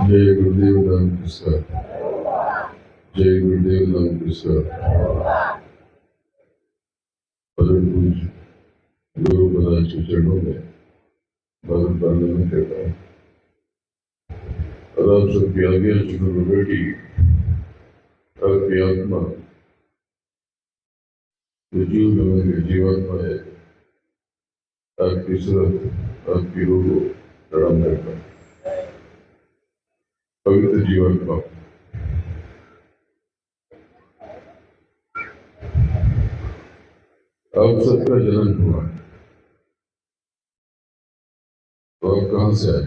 जय गुरुदेव राम कृष्ण। जय गुरुदेव राम कृष्ण। परम पूज्य गुरु महाराज के चरणों में भगवत वंदना करता हूँ और आप सबकी आज्ञा सुनो बेटी। आपकी आत्मा जो जीव नमन के जीवात्मा है, आपकी सूरत आपकी रूह को प्रणाम करता हूँ। पवित्र जीवात्मा, आप सबका जन्म हुआ तो आप कहाँ से आए,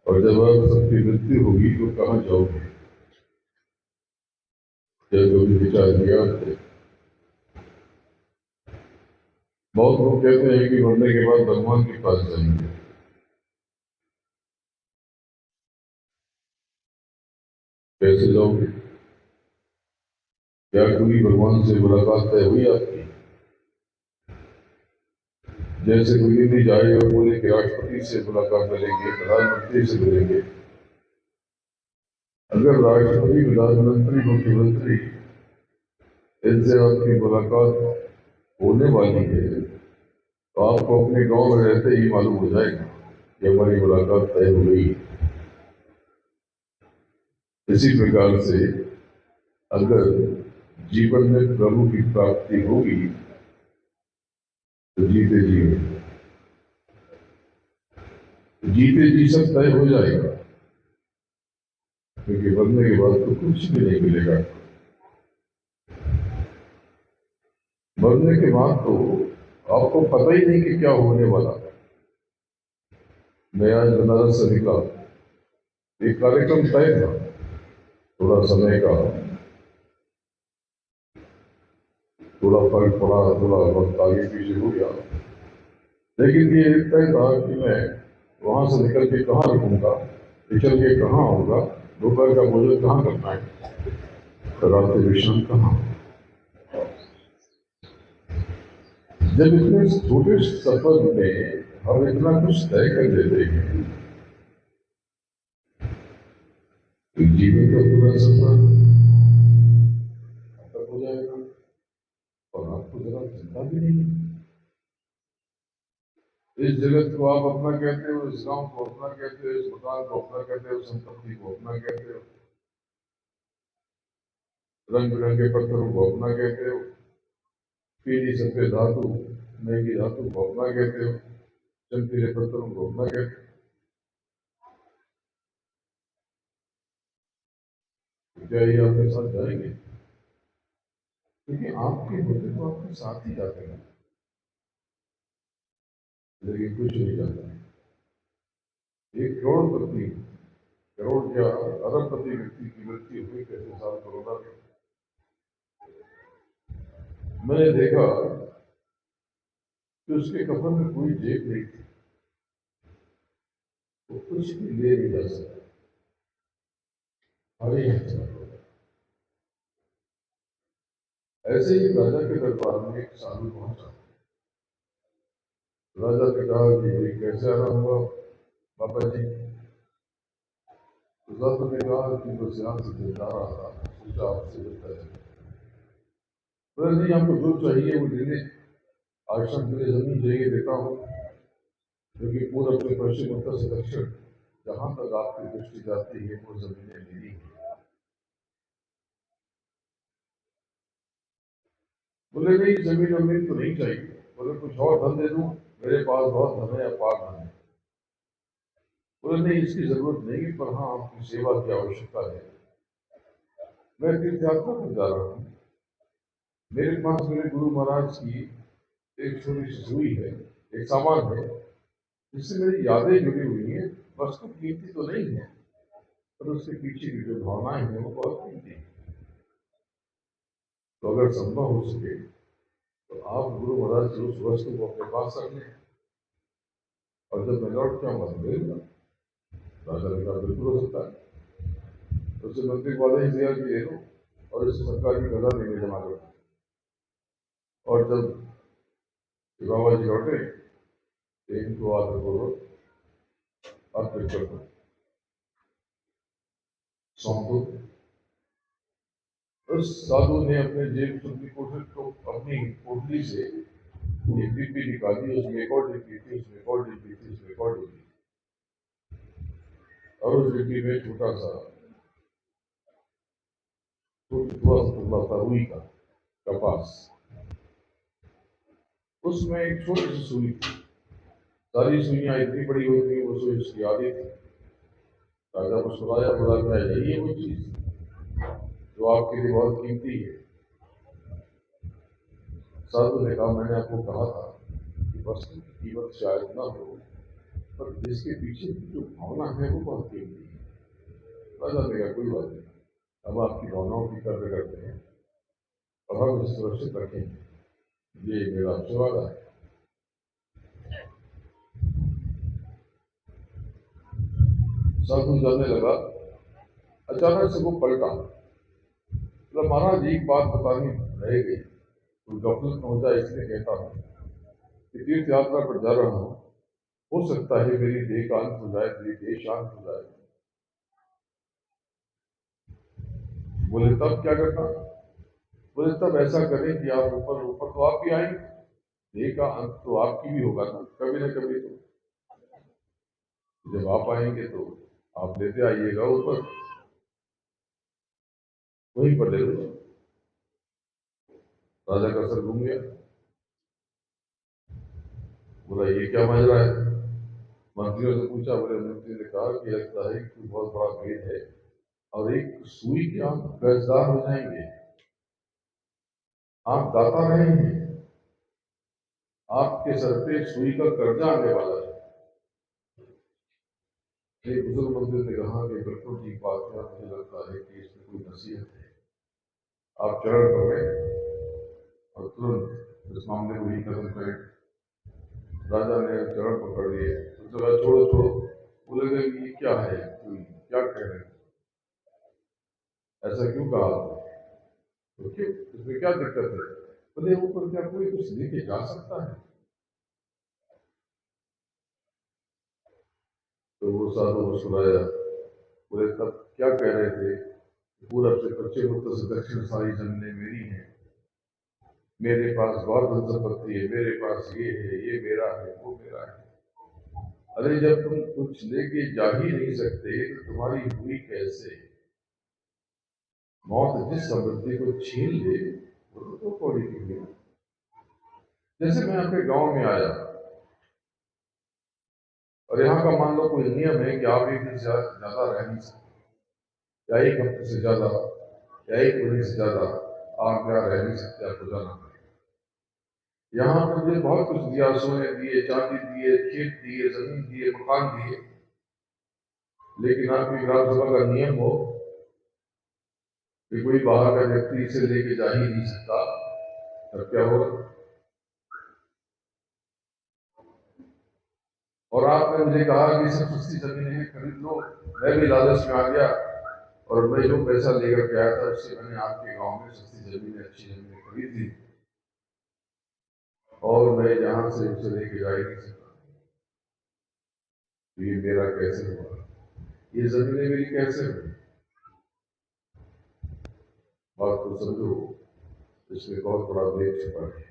और जब आप सबकी मृत्यु होगी तो कहाँ जाओगे? जब कभी विचार किया आपने? बहुत लोग कहते हैं कि मरने के बाद भगवान के पास जाएंगे। कैसे जाओगे? क्या कोई भगवान से मुलाकात तय हुई आपकी? जैसे कोई भी जाए और बोले कि राष्ट्रपति से मुलाकात करेंगे, प्रधानमंत्री से मिलेंगे। अगर राष्ट्रपति, प्रधानमंत्री, मुख्यमंत्री इनसे आपकी मुलाकात होने वाली है तो आपको अपने गांव में रहते ही मालूम हो जाएगा कि हमारी मुलाकात तय हो गई। इसी प्रकार से अगर जीवन में प्रभु की प्राप्ति होगी तो जीते जी सब तय हो जाएगा, क्योंकि मरने के बाद तो कुछ भी नहीं मिलेगा। मरने के बाद तो आपको पता ही नहीं कि क्या होने वाला है। मैं आज बनारस से निकला, एक कार्यक्रम तय था थोड़ा समय का, थोड़ा फर्क पड़ा, थोड़ा वक्त आगे पीछे हो गया, लेकिन ये तय था कि मैं वहां से निकल के कहाँ रुकूंगा, निकल के कहाँ आऊंगा, दोपहर का भोजन कहाँ करना है, रात विश्राम कहाँ। जब इतने छोटे सफर में हम इतना कुछ तय कर देते हैं तो जीवन का पूरा सफर खत्म हो जाएगा और आपको जरा चिंता भी नहीं। इस जगत को आप अपना कहते हो, इस गांव को अपना कहते हो, इस मकान को अपना कहते हो, संपत्ति को अपना कहते हो, रंग बिरंगे पत्थरों को अपना कहते हो, पीली सफेद धातु, महंगी धातु को अपना कहते हो, चमकीले पत्थरों को अपना कहते हो। क्या ये आपके साथ जाएंगे? क्योंकि आपके होते तो आपके साथ ही जाते हैं, लेकिन कुछ नहीं जाता। एक करोड़पति, करोड़ क्या अरबपति व्यक्ति की मृत्यु हुई कैसे साल कोरोना में। मैंने देखा कि उसके कफन में कोई जेब नहीं थी, वो कुछ भी ले नहीं जा सकता। अरे ऐसे ही राजा के दरबार में एक साधु पहुंचा। राजा ने कहा कि ये कैसे आना हुआ बाबा जी? तो साधु ने कहा कि बस यहाँ से जा रहा था, सोचा आपसे मिलता है। बोले नहीं, आपको जो चाहिए वो ले लें, आश्रम के लिए जमीन चाहिए देता हूँ, क्योंकि पूर्व से पश्चिम, उत्तर से दक्षिण जहां तक आपकी दृष्टि जाती है वो जमीनें मेरी हैं। बोले नहीं, जमीन तो नहीं चाहिए। बोले कुछ और धन दे दूं, मेरे पास बहुत धन है, अपार धन है। बोले नहीं, इसकी जरूरत नहीं, पर हाँ आपकी सेवा की आवश्यकता है। मैं तीर्थ यात्रा पर जा रहा हूँ, मेरे पास मेरे गुरु महाराज की एक छोटी सी सुई है, एक सामान है, जिससे मेरी यादें जुड़ी हुई हैं। वस्तु कीमती तो नहीं है, पर उसके पीछे की जो भावनाएं हैं वो बहुत कीमती है। तो अगर संभव हो सके तो आप गुरु महाराज से उस वस्तु को अपने पास रख लें, और जब मैं लौट के आऊंगा तो ले लूंगा। राजा ने कहा बिल्कुल हो सकता है। तो उसे मंत्री वाले ही दिया कि ले लो और इसे सरकार की खजाने में जमा कर दो। और जब बाबा जी लौटे तो इनको आकर बोलो, अर्पित कर दो, सौंप दो। उस साधु ने अपने जेब से अपनी पोटली से एक डिब्बी निकाली, उसमें एक और डिब्बी थी, उसमें एक और डिब्बी थी, उसमें एक और डिब्बी, और उस डिब्बी में छोटा सा थोड़ा सा टुकड़ा था रुई का, कपास, उसमें एक छोटी सी सुई थी। सारी सुइयां इतनी बड़ी होती, वो सुई उसकी आधी थी। राजा मुस्कुराया, बोला क्या यही है वो चीज जो आपके लिए बहुत कीमती है? साधु ने कहा, मैंने आपको कहा था कि वस्तु की कीमत शायद न हो, पर इसके पीछे की जो भावना है वो बहुत कीमती है। राजा ने कहा, कोई बात नहीं, हम आपकी भावनाओं की कदर करते हैं और हम इसे सुरक्षित रखेंगे, ये मेरा आपसे वादा है। साधु जाने लगा, अचानक से वो पलटा, मतलब महाराज एक बात बतानी रह गई, कोई गफलत न हो जाए इसलिए कहता हूँ कि तीर्थ यात्रा पर जा रहा हूँ, हो सकता है मेरी देह का अंत हो जाए, मेरी देह शांत हो जाए। बोले तब क्या करना? बोले तब ऐसा करें कि आप ऊपर ऊपर तो आप भी आएंगे, देह का अंत तो आपकी भी होगा ना कभी तो। जब आप आएंगे तो आप लेते आइएगा ऊपर, वहीं पर ले लो। राजा का सर घूम गया, बोला ये क्या माजरा है? मंत्रियों से पूछा, बोले मंत्री ने कहा कि लगता है कि बहुत बड़ा भेद है और एक सुई के आप कर्जदार हो जाएंगे, आप दाता रहेंगे, आपके सर पे सुई का कर्जा आने वाला है। एक बुजुर्ग मंत्री ने कहा कि बिल्कुल ठीक बात है, मुझे लगता है कि इसमें कोई नसीहत है, आप चरण पकड़े और तुरंत इस मामले को ही खत्म करें। राजा ने चरण पकड़ लिए, उसने कहा छोड़ो छोड़ो। बोले कि ये क्या है, क्या कह रहे हैं, ऐसा क्यों कहा आपने? तो क्यों, इसमें क्या दिक्कत है? बोले ऊपर क्या कोई कुछ लेके जा सकता है? तो वो साधु मुस्कुराया, बोले तब क्या कह रहे थे? पूरब से पश्चिम, उत्तर से दक्षिण सारी जमीनें मेरी हैं, मेरे पास बहुत धन संपत्ति है, मेरे पास ये है, ये मेरा है, वो मेरा है। अरे जब तुम कुछ लेके जा ही नहीं सकते तो तुम्हारी हुई कैसे? मौत जिस समृद्धि को छीन ले वो तो कौड़ी की हुई। जैसे मैं आपके गांव में आया और यहाँ का मान लो कोई नियम है कि आप एक दिन से ज्यादा रह नहीं सकते, या एक हफ्ते से ज्यादा, या एक महीने से ज्यादा आप यहाँ रह नहीं सकते, आपको जाना पड़ेगा। यहाँ पर मुझे बहुत कुछ दिया, सोने दिए, चांदी दिए, खेत दिए, जमीन दिए, मकान दिए, लेकिन आपकी ग्राम सभा का नियम हो कि कोई बाहर का व्यक्ति इसे लेके जा ही नहीं सकता, तब क्या होगा? और आपने मुझे कहा कि सब सस्ती जमीन खरीद लो, मैं भी लालच में आ गया और मैं जो पैसा लेकर के आया था उससे मैंने आपके गांव में सस्ती जमीन, अच्छी जमीन खरीद ली, और मैं यहाँ से उसे लेके जा ही नहीं सकता। तो ये मेरा कैसे हुआ? ये जमीनें मेरी कैसे हुई? बात को समझो, इसमें बहुत बड़ा भेद छिपा है।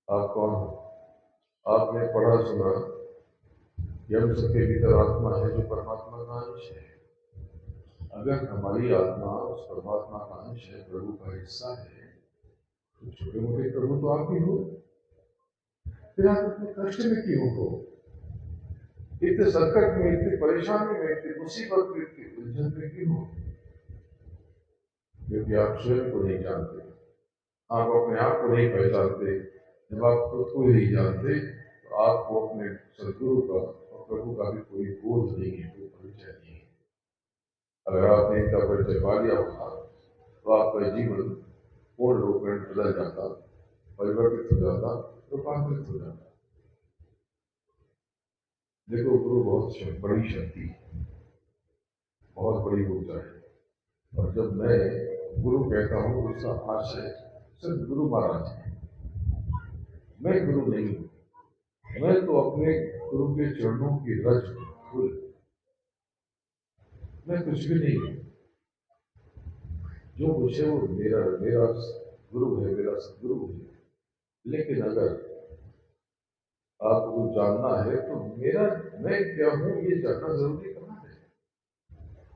आप कौन हो? आपने पढ़ा सुना कि हम सबके भीतर आत्मा है जो परमात्मा का अंश है। अगर हमारी आत्मा उस परमात्मा का अंश है, प्रभु का हिस्सा है, तो छोटे मोटे प्रभु तो आप ही हो, फिर आप इतने कष्ट में क्यों हो? इतने संकट में, इतनी परेशानी में, इतनी मुसीबत में, इतनी उलझन में क्यों हो? क्योंकि आप स्वयं को नहीं जानते, आप अपने आप को नहीं पहचानते। जब आप खुद को ही नहीं जानते तो आपको अपने सदगुरु का और प्रभु का भी कोई बोध नहीं है, कोई परिचय नहीं है। अगर आपने इनका परिचय पा लिया होता तो आपका जीवन पूर्ण रूप में बदल जाता, परिवर्तित हो जाता, रूपांतरित हो जाता। देखो, गुरु बहुत बड़ी शक्ति है, बहुत बड़ी ऊर्जा है। और जब मैं गुरु कहता हूँ तो उसका आशय सिर्फ गुरु महाराज है, मैं गुरु नहीं हूँ। मैं तो अपने गुरु के चरणों की रज फूल, मैं कुछ भी नहीं हूं। जो कुछ है वो मेरा मेरा गुरु है, मेरा सदगुरु है। लेकिन अगर आपको जानना है तो मेरा मैं क्या हूं ये जानना जरूरी कहाँ है?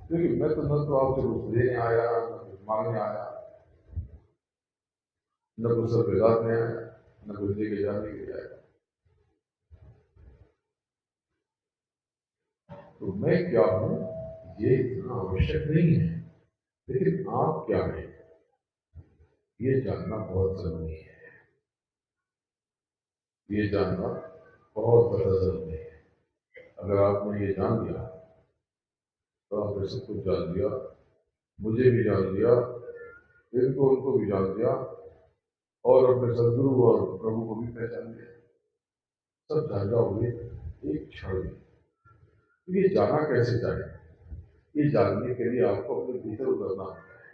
क्योंकि मैं तो न तो आपसे कुछ लेने आया, न कुछ मांगने आया, न कुछ सब बिगाड़ने आया, न कुछ लेके जाने के लिए आया। तो मैं क्या हूं ये इतना आवश्यक नहीं है, लेकिन आप क्या हैं ये जानना बहुत जरूरी है। ये जानना बहुत ज्यादा जरूरी है। अगर आपने ये जान लिया तो आपने सब कुछ जान लिया, मुझे भी जान लिया, इनको उनको भी जान लिया, और अपने सदगुरु और प्रभु को भी पहचान लिया। सब जान जाओगे एक क्षण में। तो ये जाना कैसे जाए? ये जानने के लिए आपको अपने भीतर उतरना होता है।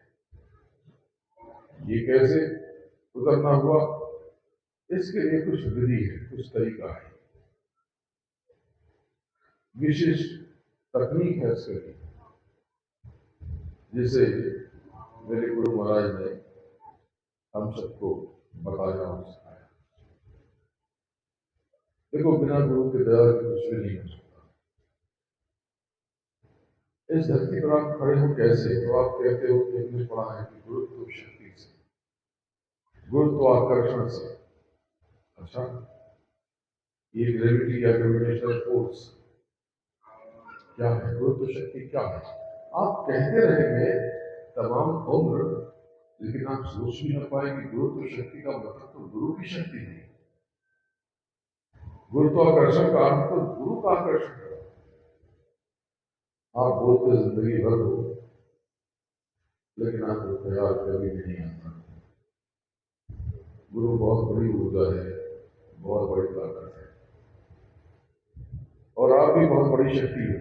ये कैसे उतरना हुआ? इसके लिए कुछ विधि है, कुछ तरीका है, विशिष्ट तकनीक है इसके लिए, जिसे मेरे गुरु महाराज ने हम सबको बताया और सिखाया। देखो, बिना गुरु के दया के कुछ भी नहीं हो सकता। इस धरती पर आप खड़े हो कैसे? तो आप कहते हो कि हमने पढ़ा है कि गुरुत्व शक्ति से, गुरुत्वाकर्षण से। अच्छा, ये ग्रेविटी या ग्रेविटेशनल फोर्स क्या है? गुरुत्व शक्ति क्या है? आप कहते रहेंगे तमाम उम्र, लेकिन आप सोच भी न पाएंगे गुरुत्व शक्ति का मतलब तो गुरु की शक्ति नहीं। गुरुत्वाकर्षण का अर्थ तो गुरु का आकर्षण है। आप बोलते जिंदगी भर हो, लेकिन आपको ख्याल कभी भी नहीं आता। गुरु बहुत बड़ी ऊर्जा है, बहुत बड़ी ताकत है, और आप भी बहुत बड़ी शक्ति है।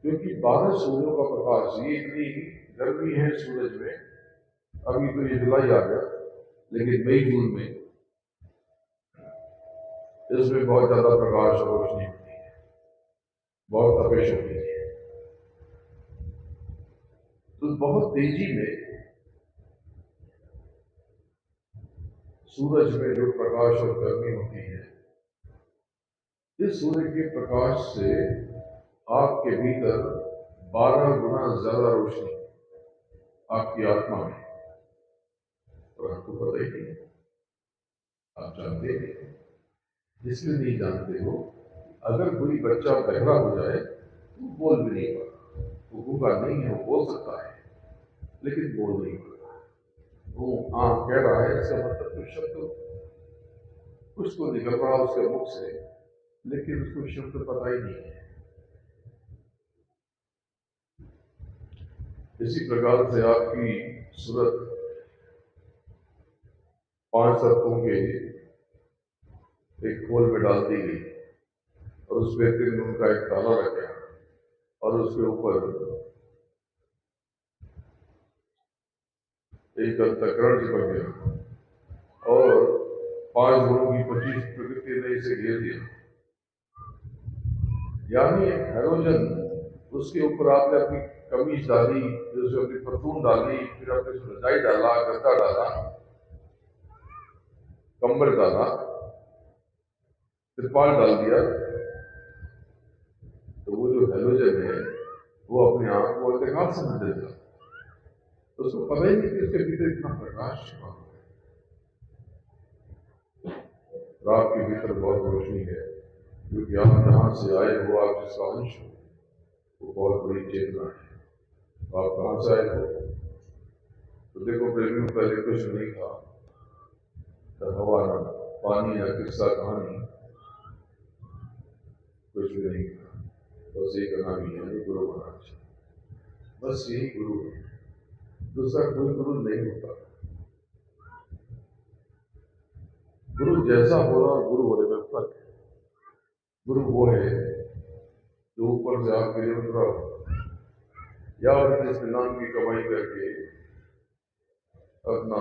क्योंकि 12 सूर्यों का प्रकाश, ये इतनी गर्मी है सूरज में, अभी तो ये जुलाई आ गया, लेकिन मई जून में इसमें बहुत ज्यादा प्रकाश और रोशनी होती है, बहुत तपिश होती है। तो बहुत तेजी में सूरज में जो प्रकाश और गर्मी होती है, इस सूर्य के प्रकाश से आपके भीतर 12 गुना ज्यादा रोशनी आपकी आत्मा में, और आपको पता ही नहीं, आप जानते हैं। इसलिए नहीं जानते हो, अगर कोई बच्चा बहरा हो जाए तो बोल भी नहीं पाता, वो गूंगा नहीं है, वो बोल सकता है लेकिन बोल नहीं पाता। वो कह रहा है, इसका मतलब कुछ शब्द कुछ तो निकल रहा उसके मुख से, लेकिन उसको शब्द पता ही नहीं है। इसी प्रकार से आपकी सूरत 5 तत्वों के एक खोल में डाल दी गई, और उस व्यक्ति ने उनका एक ताला रखा, और उसके ऊपर एक अंतःकरण चिपक गया, और 5 गुणों की 25 प्रकृति ने इसे घेर दिया। यानी एक हैलोजन, उसके ऊपर आपने अपनी कमीज डाली, फिर उसमें अपनी पतलून डाली, फिर आपने रजाई डाला, गद्दा डाला, कंबल डाला, तिरपाल डाल दिया, तो वो जो हैलोजन है वो अपने आप को अंधकार से न देता। तो उसको पता ही नहीं कि उसके भीतर इतना प्रकाश छिपा हुआ है। और आपके भीतर बहुत रोशनी है, क्योंकि आप जहां से आए हो, आप जिसका अंश हो, वो बहुत बड़ी चेतना है। आप कहां से आए हो? तो देखो, प्रेमी में पहले कुछ नहीं था, न हवा, न पानी, न किस्सा कहानी, कुछ भी नहीं था। बस एक नाम ही है, गुरु महाराज। बस यही गुरु है, दूसरा कोई गुरु नहीं होता। गुरु जैसा होना और गुरु होने में फर्क है। गुरु वो है जो ऊपर से आपके लिए उतरा हो, या फिर जिस नाम की कमाई करके अपना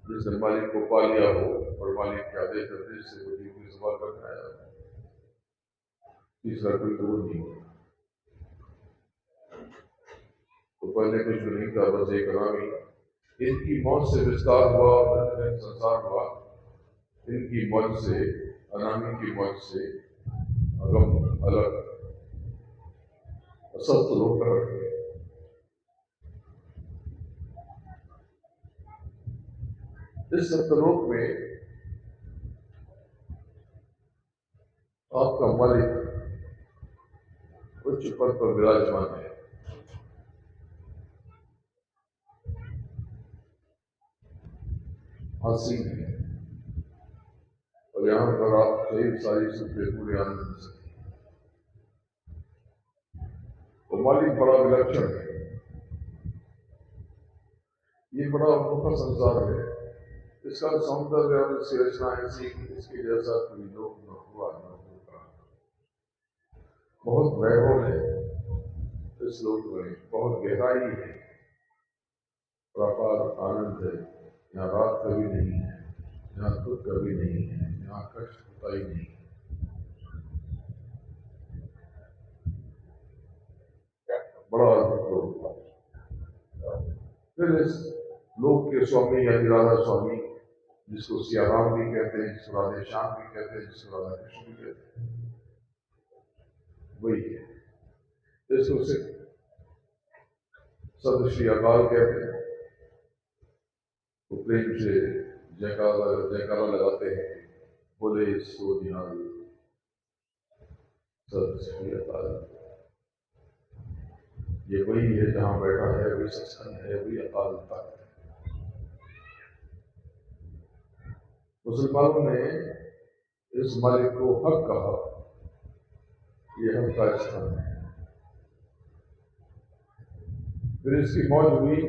जिसने मालिक को पा लिया हो और मालिक के आदेश निर्देश से वो जीव की सभा करने आया, तीसरा कोई गुरु नहीं होता। तो पहले कुछ भी नहीं था, बस एक अनामी। इनकी मौत से विस्तार हुआ और संसार हुआ। इनकी मौत से, अनामी की मौत से अगम अलग असत्य लोग प्रकट हुए। इस सत्यलोक में आपका मालिक उच्च पद पर विराजमान है। हंसी है और यहाँ पर आप कई सारी सुखे पूरे आनंद से। तो मालिक बड़ा विलक्षण है। ये बड़ा अनोखा संसार है। इसका सौंदर्य और इसकी रचना ऐसी, इसके जैसा कोई लोक न हुआ न होगा। बहुत वैभव है इस लोक में, बहुत गहराई है, अपार आनंद है। यहाँ रात कभी नहीं है, यहाँ दुख कभी नहीं है, यहाँ कष्ट होता ही नहीं। बड़ा अद्भुत लोक था। फिर इस लोक के स्वामी यानी राधा स्वामी, जिसको सिया राम भी कहते हैं, जिसको राधे श्याम भी कहते हैं, जिसको राधा कृष्ण भी कहते हैं, वही है। इसको सद श्री अकाल कहते हैं। तो प्रेम से जयकारा लगाते हैं, बोले सो निहाल सद श्री अकाल। ये वही है जहां बैठा है, वही सत्संग है, वही अकाल तख्त है। मुसलमानों ने इस मालिक को हक कहा। ये हक का स्थान है। फिर इसकी मौज हुई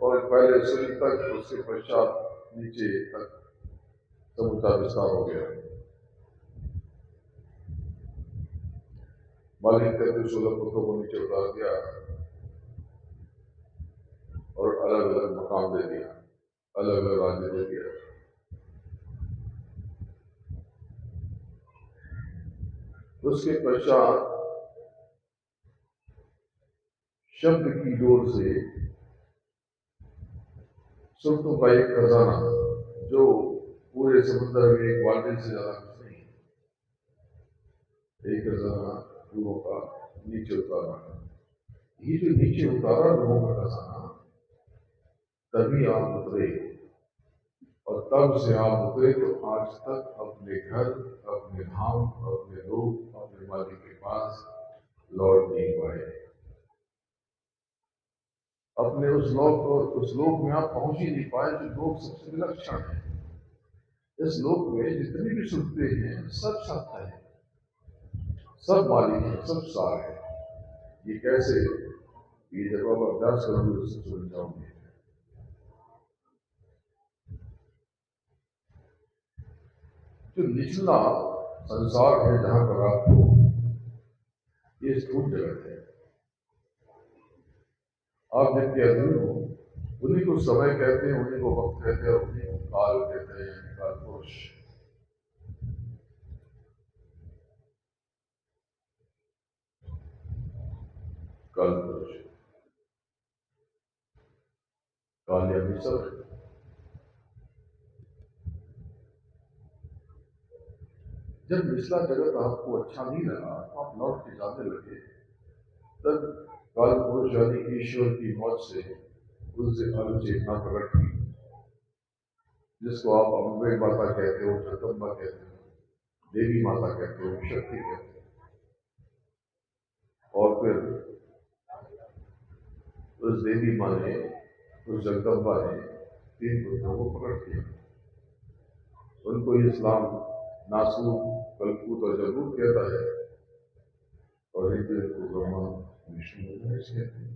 और पहले सूर्य तक, उसके पश्चात नीचे तक समुद्र विस्तार हो गया। मालिक ने 16 पुत्रों को नीचे उतार दिया और अलग अलग मकाम दे दिया, अलग अलग राज्य दे दिया। उसके पश्चात शब्द की डोर से सुल्तान का एक खजाना, जो पूरे समुद्र में एक बाल्टी से ज्यादा कुछ नहीं, एक खजाना लोगों का नीचे उतारा। ये जो नीचे उतारा लोगों का खजाना, तभी आप उतरे और तब से आप उतरे तो आज तक अपने घर, अपने धाम, अपने लोग, अपने मालिक के पास लौट नहीं पाए। अपने उस लोक में आप पहुंच ही नहीं पाए जो लोक सबसे विलक्षण है। इस लोक में जितनी भी सुनते हैं सब सत्य है, सब मालिक है, सब सार है। ये कैसे? ये जब आप अभ्यास करोगे उससे समझ जाओगे। जो निचला संसार है जहां पर आपको, ये स्थूल जगत है। आप जिनके अधीन हो उन्हीं को समय कहते हैं, उन्हीं को वक्त कहते हैं, उन्हीं को काल कहते हैं, काल पुरुष। काल पुरुष, काल या विसर्ग। जब निचला जगत आपको अच्छा नहीं लगा, आप लौट के जाने लगे, तब काल पुरुष यानी ईश्वर की मौत से उनसे अनुचेतना प्रकट हुई, जिसको आप अम्बे माता कहते हो, जगदम्बा कहते हो, देवी माता कहते हो, शक्ति कहते हो। और फिर उस देवी माँ ने, उस जगदम्बा ने 3 पुत्रों को प्रकट किया। उनको इस्लाम नासूर, कलकूत और जबूत कहता है, और हिंदू को ब्रह्मा, विष्णु महेश कहते हैं।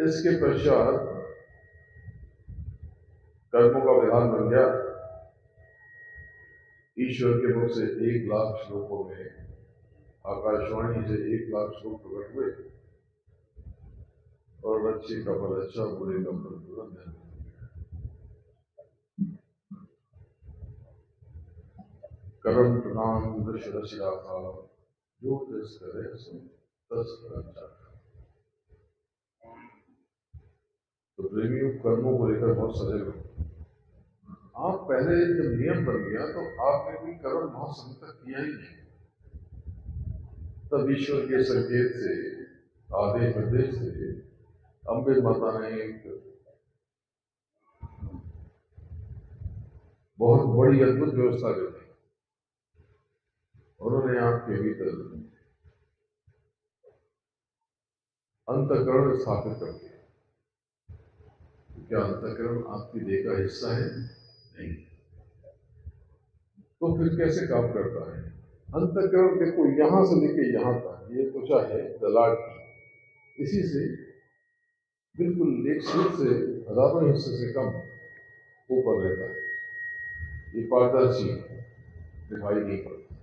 इसके पश्चात कर्मों का विधान बन गया। ईश्वर के मुख से 1 लाख श्लोकों में आकाशवाणी से 1 लाख श्लोक प्रकट हुए और अच्छे का फल अच्छा, बुरे का फल बुरा नहीं। करम प्रणाम दृश रशिया का जो दस करे सो दस अच्छा। तो प्रेमियों, कर्मों को लेकर बहुत सजग रहो। आप पहले जब नियम बन गया तो आपने कोई कर्म बहुत समय तक किया ही नहीं, तब ईश्वर के संकेत से, आदेश निर्देश से अम्बे माता ने एक बहुत बड़ी अद्भुत व्यवस्था कर दी। उन्होंने आपके भीतर अंतःकरण स्थापित कर दिया। क्या अंतःकरण आपकी देह का हिस्सा है? नहीं। तो फिर कैसे काम करता है अंतःकरण? देखो, यहां से लेके यहां तक ये त्वचा है ललाट की, इसी से बिल्कुल एक सिर से हजारों हिस्से से कम ऊपर रहता है। ये पारदर्शी दिखाई नहीं पड़ता,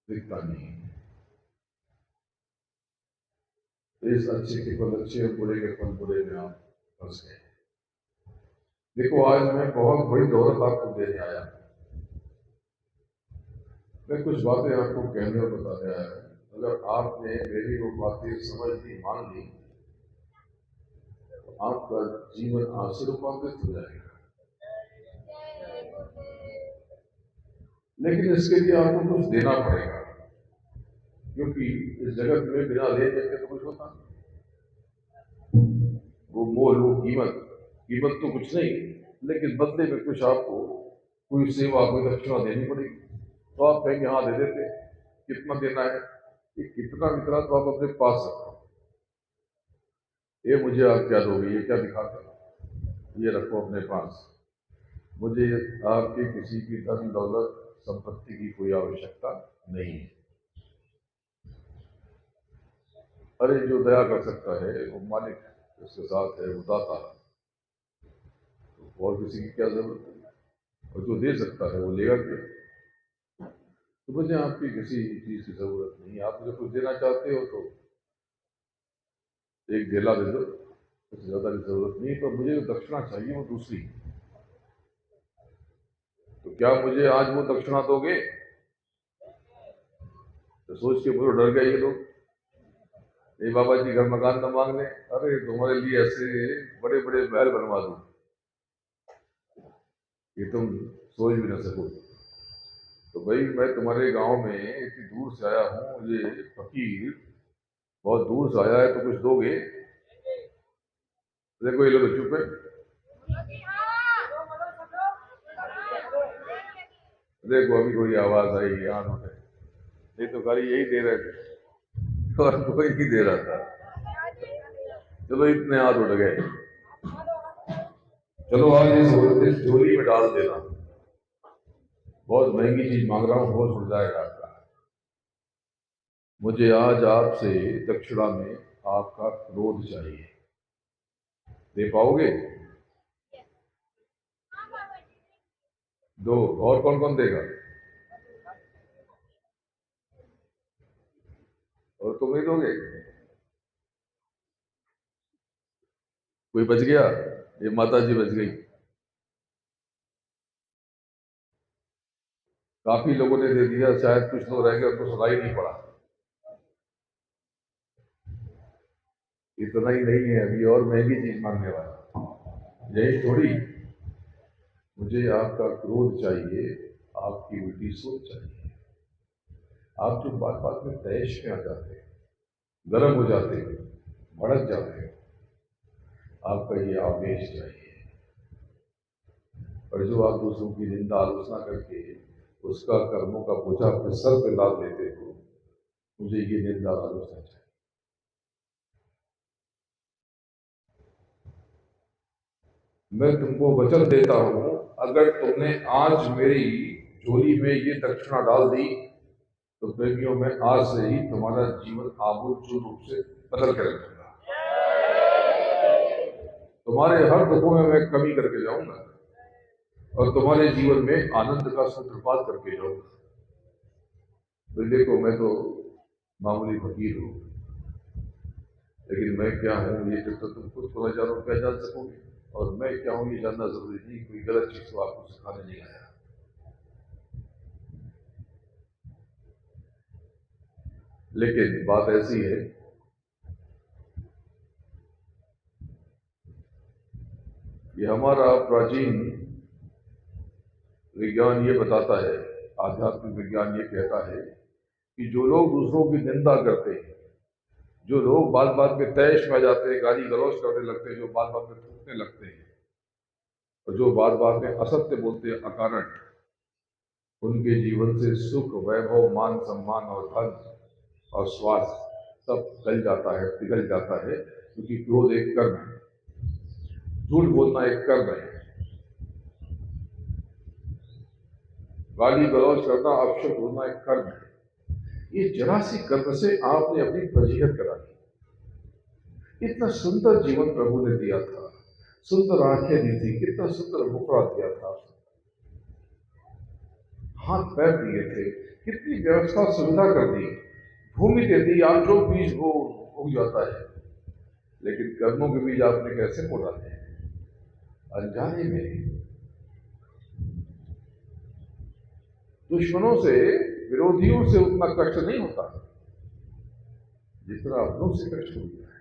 दिखता नहीं। इस अच्छे के फल अच्छे और बुरे के फल बुरे में आप फंस गए। देखो, आज मैं बहुत बड़ी दौलत आपको देने आया। मैं कुछ बातें आपको कहने और बताने आया हूं। अगर आपने मेरी वो बातें समझ ली, मान ली, तो आपका जीवन आज से रूपांतरित हो जाएगा। लेकिन इसके लिए आपको कुछ देना पड़ेगा, क्योंकि इस जगत में बिना ले देने तो कुछ होता नहीं। वो मोल, वो कीमत तो कुछ नहीं, लेकिन बदले में कुछ आपको कोई सेवा, कोई दक्षिणा देनी पड़ेगी। तो आप कहेंगे हाँ दे देते। कितना देना है? कि कितना वितरा तो आप अपने पास रखो। ये मुझे आप क्या दोगे? ये क्या दिखाते? ये रखो अपने पास। मुझे आपके किसी की धन दौलत संपत्ति की कोई आवश्यकता नहीं है। अरे जो दया कर सकता है वो मालिक उसके साथ है, वो दाता। तो और किसी की क्या जरूरत है? और जो दे सकता है वो लेगा क्यों? तो मुझे आपकी किसी चीज की जरूरत नहीं। आप मुझे कुछ देना चाहते हो तो एक ढेला दे दो, कुछ ज्यादा की जरूरत नहीं। पर मुझे जो दक्षिणा चाहिए वो दूसरी। तो क्या मुझे आज वो दक्षिणा दोगे? तो सोच के मुझे डर गए ये लोग। ये बाबा जी घर मकान न मांगने, अरे तुम्हारे लिए ऐसे बड़े बड़े महल बनवा दूं कि तुम सोच भी न सको। तो भाई, मैं तुम्हारे गांव में इतनी दूर से आया हूँ, ये फकीर बहुत दूर से आया है, तो कुछ दोगे? देखो ये लोग चुप है। देखो अभी कोई आवाज आई, यहाँ उठे। नहीं तो खाली यही दे रहे थे और कोई नहीं दे रहा था। चलो इतने हाथ उठ गए। चलो आज इस झोली में डाल देना। बहुत महंगी चीज मांग रहा हूं, होश उड़ जाएगा आपका। मुझे आज आपसे दक्षिणा में आपका क्रोध चाहिए। दे पाओगे? दो। और कौन कौन देगा? और तुम नहीं दोगे? कोई बच गया? ये माता जी बच गई। काफी लोगों ने दे दिया, शायद कुछ लोग रह गए, उनको सुनाई नहीं पड़ा। इतना ही नहीं है, अभी और महंगी चीज मांगने वाला। यही थोड़ी। मुझे आपका क्रोध चाहिए, आपकी उल्टी सोच चाहिए। आप जो बात बात में तैश में आ जाते हैं, गर्म हो जाते हैं, भड़क जाते हैं, आपका ये आवेश चाहिए। और जो आप दूसरों की निंदा आलोचना करके उसका कर्मों का बोझा अपने सर पे लाद लेते हो, मुझे ये निंदा आलोचना चाहिए। मैं तुमको वचन देता हूं, अगर तुमने आज मेरी झोली में ये दक्षिणा डाल दी, तो प्रेमियों में आज से ही तुम्हारा जीवन आमूल रूप से बदल कर रखूंगा। तुम्हारे हर दुखों में मैं कमी करके जाऊंगा और तुम्हारे जीवन में आनंद का सूत्रपात करके जाऊं। तो देखो, मैं तो मामूली फकीर हूं, लेकिन मैं क्या हूं ये जब तक तुम खुद को न जानो क्या जान सकोगे। और मैं क्या हूं ये जानना जरूरी नहीं, कोई गलत चीज तो आपको सिखाने नहीं आया। लेकिन बात ऐसी है कि हमारा प्राचीन विज्ञान ये बताता है, आध्यात्मिक विज्ञान ये कहता है कि जो लोग दूसरों की निंदा करते हैं, जो लोग बात बात में तैश में जाते हैं, गाली गलौज करने लगते हैं, जो बात बात में थूकने लगते हैं, और जो बात बात में असत्य बोलते हैं अकारण, उनके जीवन से सुख, वैभव, मान सम्मान और धन और स्वास्थ्य सब गल जाता है, पिघल जाता है। क्योंकि क्रोध एक कर्म है, झूठ बोलना एक कर्म है, गाली गलौज करना, अपशब्द बोलना एक कर्म है। ये जरा सी कर्म से आपने अपनी फजीहत करा दी। इतना सुंदर जीवन प्रभु ने दिया था, सुंदर आंखें दी थी, कितना सुंदर मुखड़ा दिया था, हाथ पैर दिए थे, कितनी व्यवस्था सुविधा कर दी, भूमि दे दी, आप जो बीज वो उग जाता है। लेकिन कर्मों के बीज आपने कैसे बो डाले? अनजाने में। दुश्मनों से, विरोधियों से उतना कष्ट नहीं होता जितना अपनों से कष्ट हो गया है।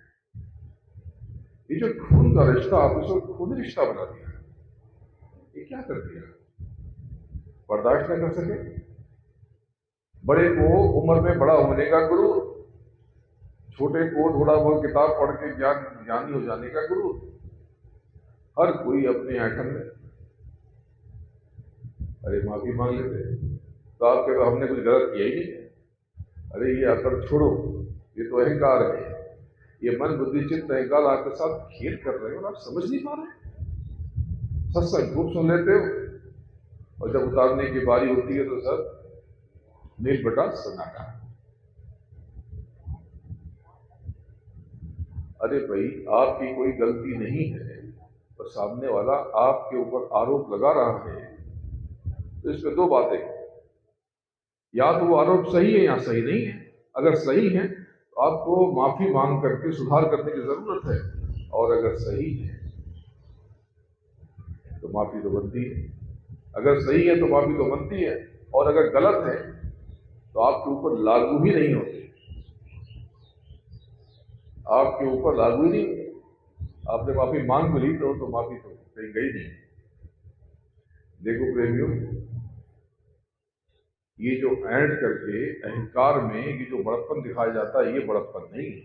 ये जो खून का रिश्ता, आपने इसको खून रिश्ता बना दिया, ये क्या कर दिया? बर्दाश्त न कर सके। बड़े को उम्र में बड़ा होने का गुरु, छोटे को थोड़ा बहुत किताब पढ़ के ज्ञानी हो जाने का गुरु। हर कोई अपने ऐठन में अरे माफी मांग लेते, तो आप कहते हमने कुछ गलत किया ही नहीं। अरे ये अकड़ छोड़ो, ये तो अहंकार है, ये मन बुद्धि चित्त अहंकार आपके साथ खेल कर रहे हो और आप समझ नहीं पा रहे। सत्संग खूब सुन लेते हो, और जब उतारने की बारी होती है तो सर नील बटा सन्नाटा। अरे भाई, आपकी कोई गलती नहीं है और सामने वाला आपके ऊपर आरोप लगा रहा है, तो इसमें दो बातें, या तो वो आरोप सही है या सही नहीं है। अगर सही है तो आपको माफी मांग करके सुधार करने की जरूरत है, और अगर सही है तो माफी तो बनती है। अगर सही है तो माफी तो बनती है, और अगर गलत है तो आपके ऊपर लागू ही नहीं होती, आपके ऊपर लागू ही नहीं होती। आपने माफी मांग ली तो माफी तो कहीं गई नहीं। देखो प्रेमियों, ये जो ऐंठ करके अहंकार में ये जो बड़प्पन दिखाया जाता है, ये बड़प्पन नहीं है।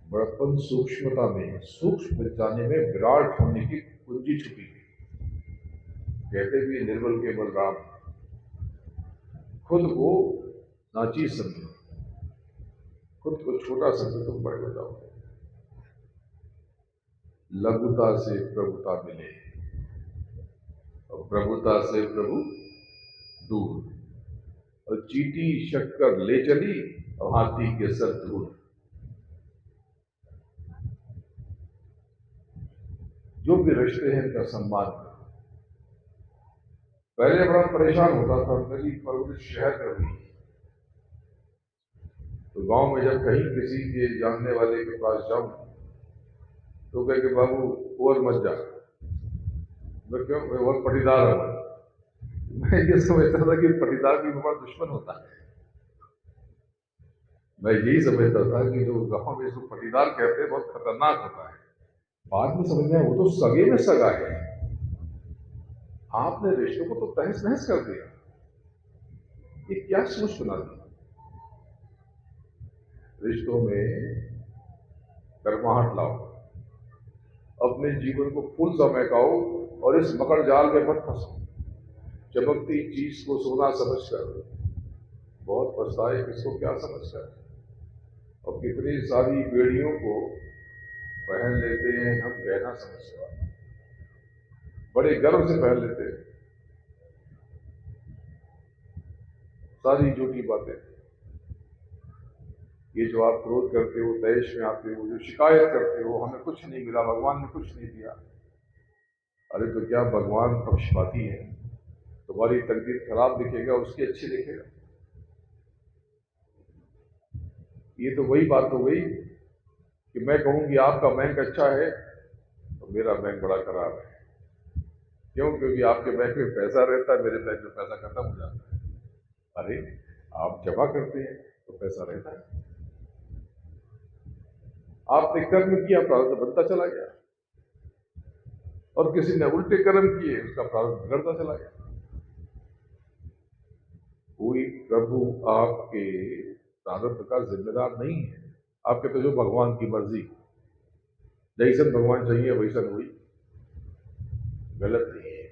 बड़प्पन सूक्ष्मता में है, सूक्ष्म जाने में विराट होने की कुंजी छुपी है। कहते भी निर्बल केवल राम, खुद को नाची समझो, खुद को छोटा समझो तुम बड़े हो जाओगे। लघुता से प्रभुता मिले, और प्रभुता से प्रभु दूर, और चीटी शक्कर ले चली और हाथी के सर दूर। जो भी रिश्ते हैं इनका सम्मान करो। पहले बड़ा परेशान होता था, मेरी परवरिश शहर में हुई, तो गांव में जब कहीं किसी के जानने वाले के पास जाऊं तो कहे कि बाबू और मत जा। मैं क्यों? मैं और पटीदार हूं। मैं ये समझता था कि पटीदार भी हमारा दुश्मन होता है। मैं यही समझता था कि जो गांव में इसको पटीदार कहते हैं बहुत खतरनाक होता है। बाद में समझ में आया वो तो सगे में सगा है। आपने रिश्तों को तो तहस नहस कर दिया। ये क्या सोच बना दी? रिश्तों में गर्माहट लाओ, अपने जीवन को फूल सा महकाओ, और इस मकड़ जाल में मत फंसो। चमकती चीज को सोना समझकर बहुत पछताए किसको क्या समझकर। और कितनी सारी बेड़ियों को पहन लेते हैं हम गहना समझकर, बड़े गर्व से पहन लेते हैं। सारी झूठी बातें। ये जो आप क्रोध करते हो, तैश में आते हो, जो शिकायत करते हो हमें कुछ नहीं मिला, भगवान ने कुछ नहीं दिया, अरे तो क्या भगवान पक्षपाती है? तुम्हारी तकदीर खराब लिखेगा, उसकी अच्छी लिखेगा? ये तो वही बात हो गई कि मैं कहूँ कि आपका बैंक अच्छा है तो मेरा बैंक बड़ा खराब है। क्यों? क्योंकि आपके बैंक में पैसा रहता है, मेरे बैंक में पैसा खत्म हो जाता है। अरे, आप जमा करते हैं तो पैसा रहता है, आपने कर्म किया, प्रारब्ध बनता चला गया, और किसी ने उल्टे कर्म किए, उसका प्रारब्ध बिगड़ता चला गया। कोई प्रभु आपके प्रारब्ध का जिम्मेदार नहीं है। आप कहते जो भगवान की मर्जी, जैसन भगवान चाहिए वैसन हुई, गलत नहीं है।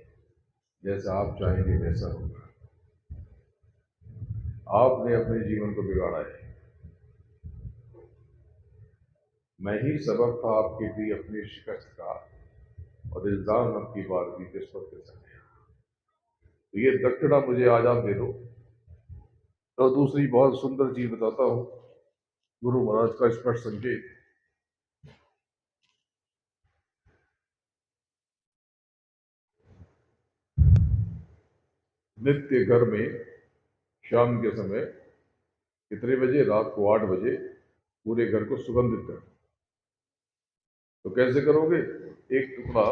जैसा आप चाहेंगे वैसा होगा। आपने अपने जीवन को बिगाड़ा है। मैं ही सबब था आपके लिए अपनी शिकस्त का, और इल्जाम अब की बार भी किस्मत के सकते हैं। तो ये दक्षिणा मुझे आज आप दे दो। तो दूसरी बहुत सुंदर चीज बताता हूं, गुरु महाराज का स्पष्ट संकेत। नित्य घर में शाम के समय कितने बजे? रात को 8 बजे पूरे घर को सुगंधित कर। तो कैसे करोगे? एक टुकड़ा,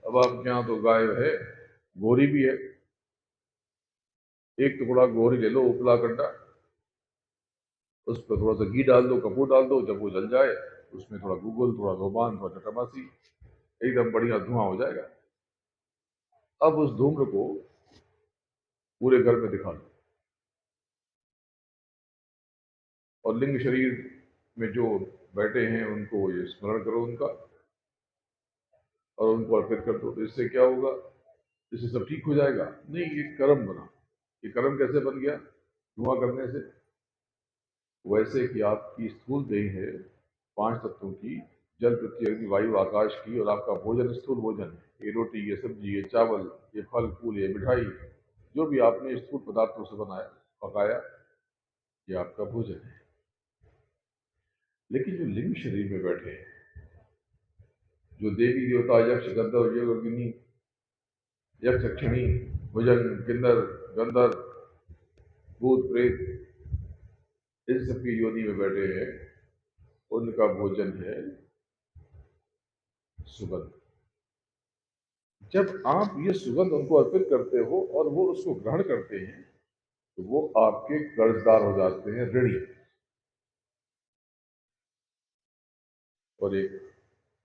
अब आपके यहाँ तो गाय है, गोरी भी है, एक टुकड़ा गोरी ले लो, उपला कंडा, उस पर थोड़ा सा घी डाल दो, कपूर डाल दो, जब वो जल जाए उसमें थोड़ा गूगल, थोड़ा रोमान, थोड़ा चटमासी, एकदम बढ़िया धुआं हो जाएगा। अब उस धूम्र को पूरे घर में दिखा दो, और लिंग शरीर में जो बैठे हैं उनको ये स्मरण करो उनका, और उनको अर्पित कर दो। तो इससे क्या होगा? इससे सब ठीक हो जाएगा। नहीं, ये कर्म बना। ये कर्म कैसे बन गया? धुआं करने से। वैसे कि आपकी स्थूल देह है 5 तत्वों की, जल, पृथ्वी, अग्नि, वायु, आकाश की, और आपका भोजन स्थूल भोजन है। ये रोटी, ये सब्जी, ये चावल, ये फल फूल, ये मिठाई, जो भी आपने स्थूल पदार्थों से बनाया, पकाया, ये आपका भोजन है। लेकिन जो लिंग शरीर में बैठे हैं, जो देवी देवता, यक्ष, गंधर्व, योग, अग्नि, यक्ष, यक्षिणी, भुजंग, किन्नर, गंधर्व, भूत, प्रेत, इन सबकी योनि में बैठे हैं, उनका भोजन है सुगंध। जब आप ये सुगंध उनको अर्पित करते हो और वो उसको ग्रहण करते हैं, तो वो आपके कर्जदार हो जाते हैं, ऋणी, और एक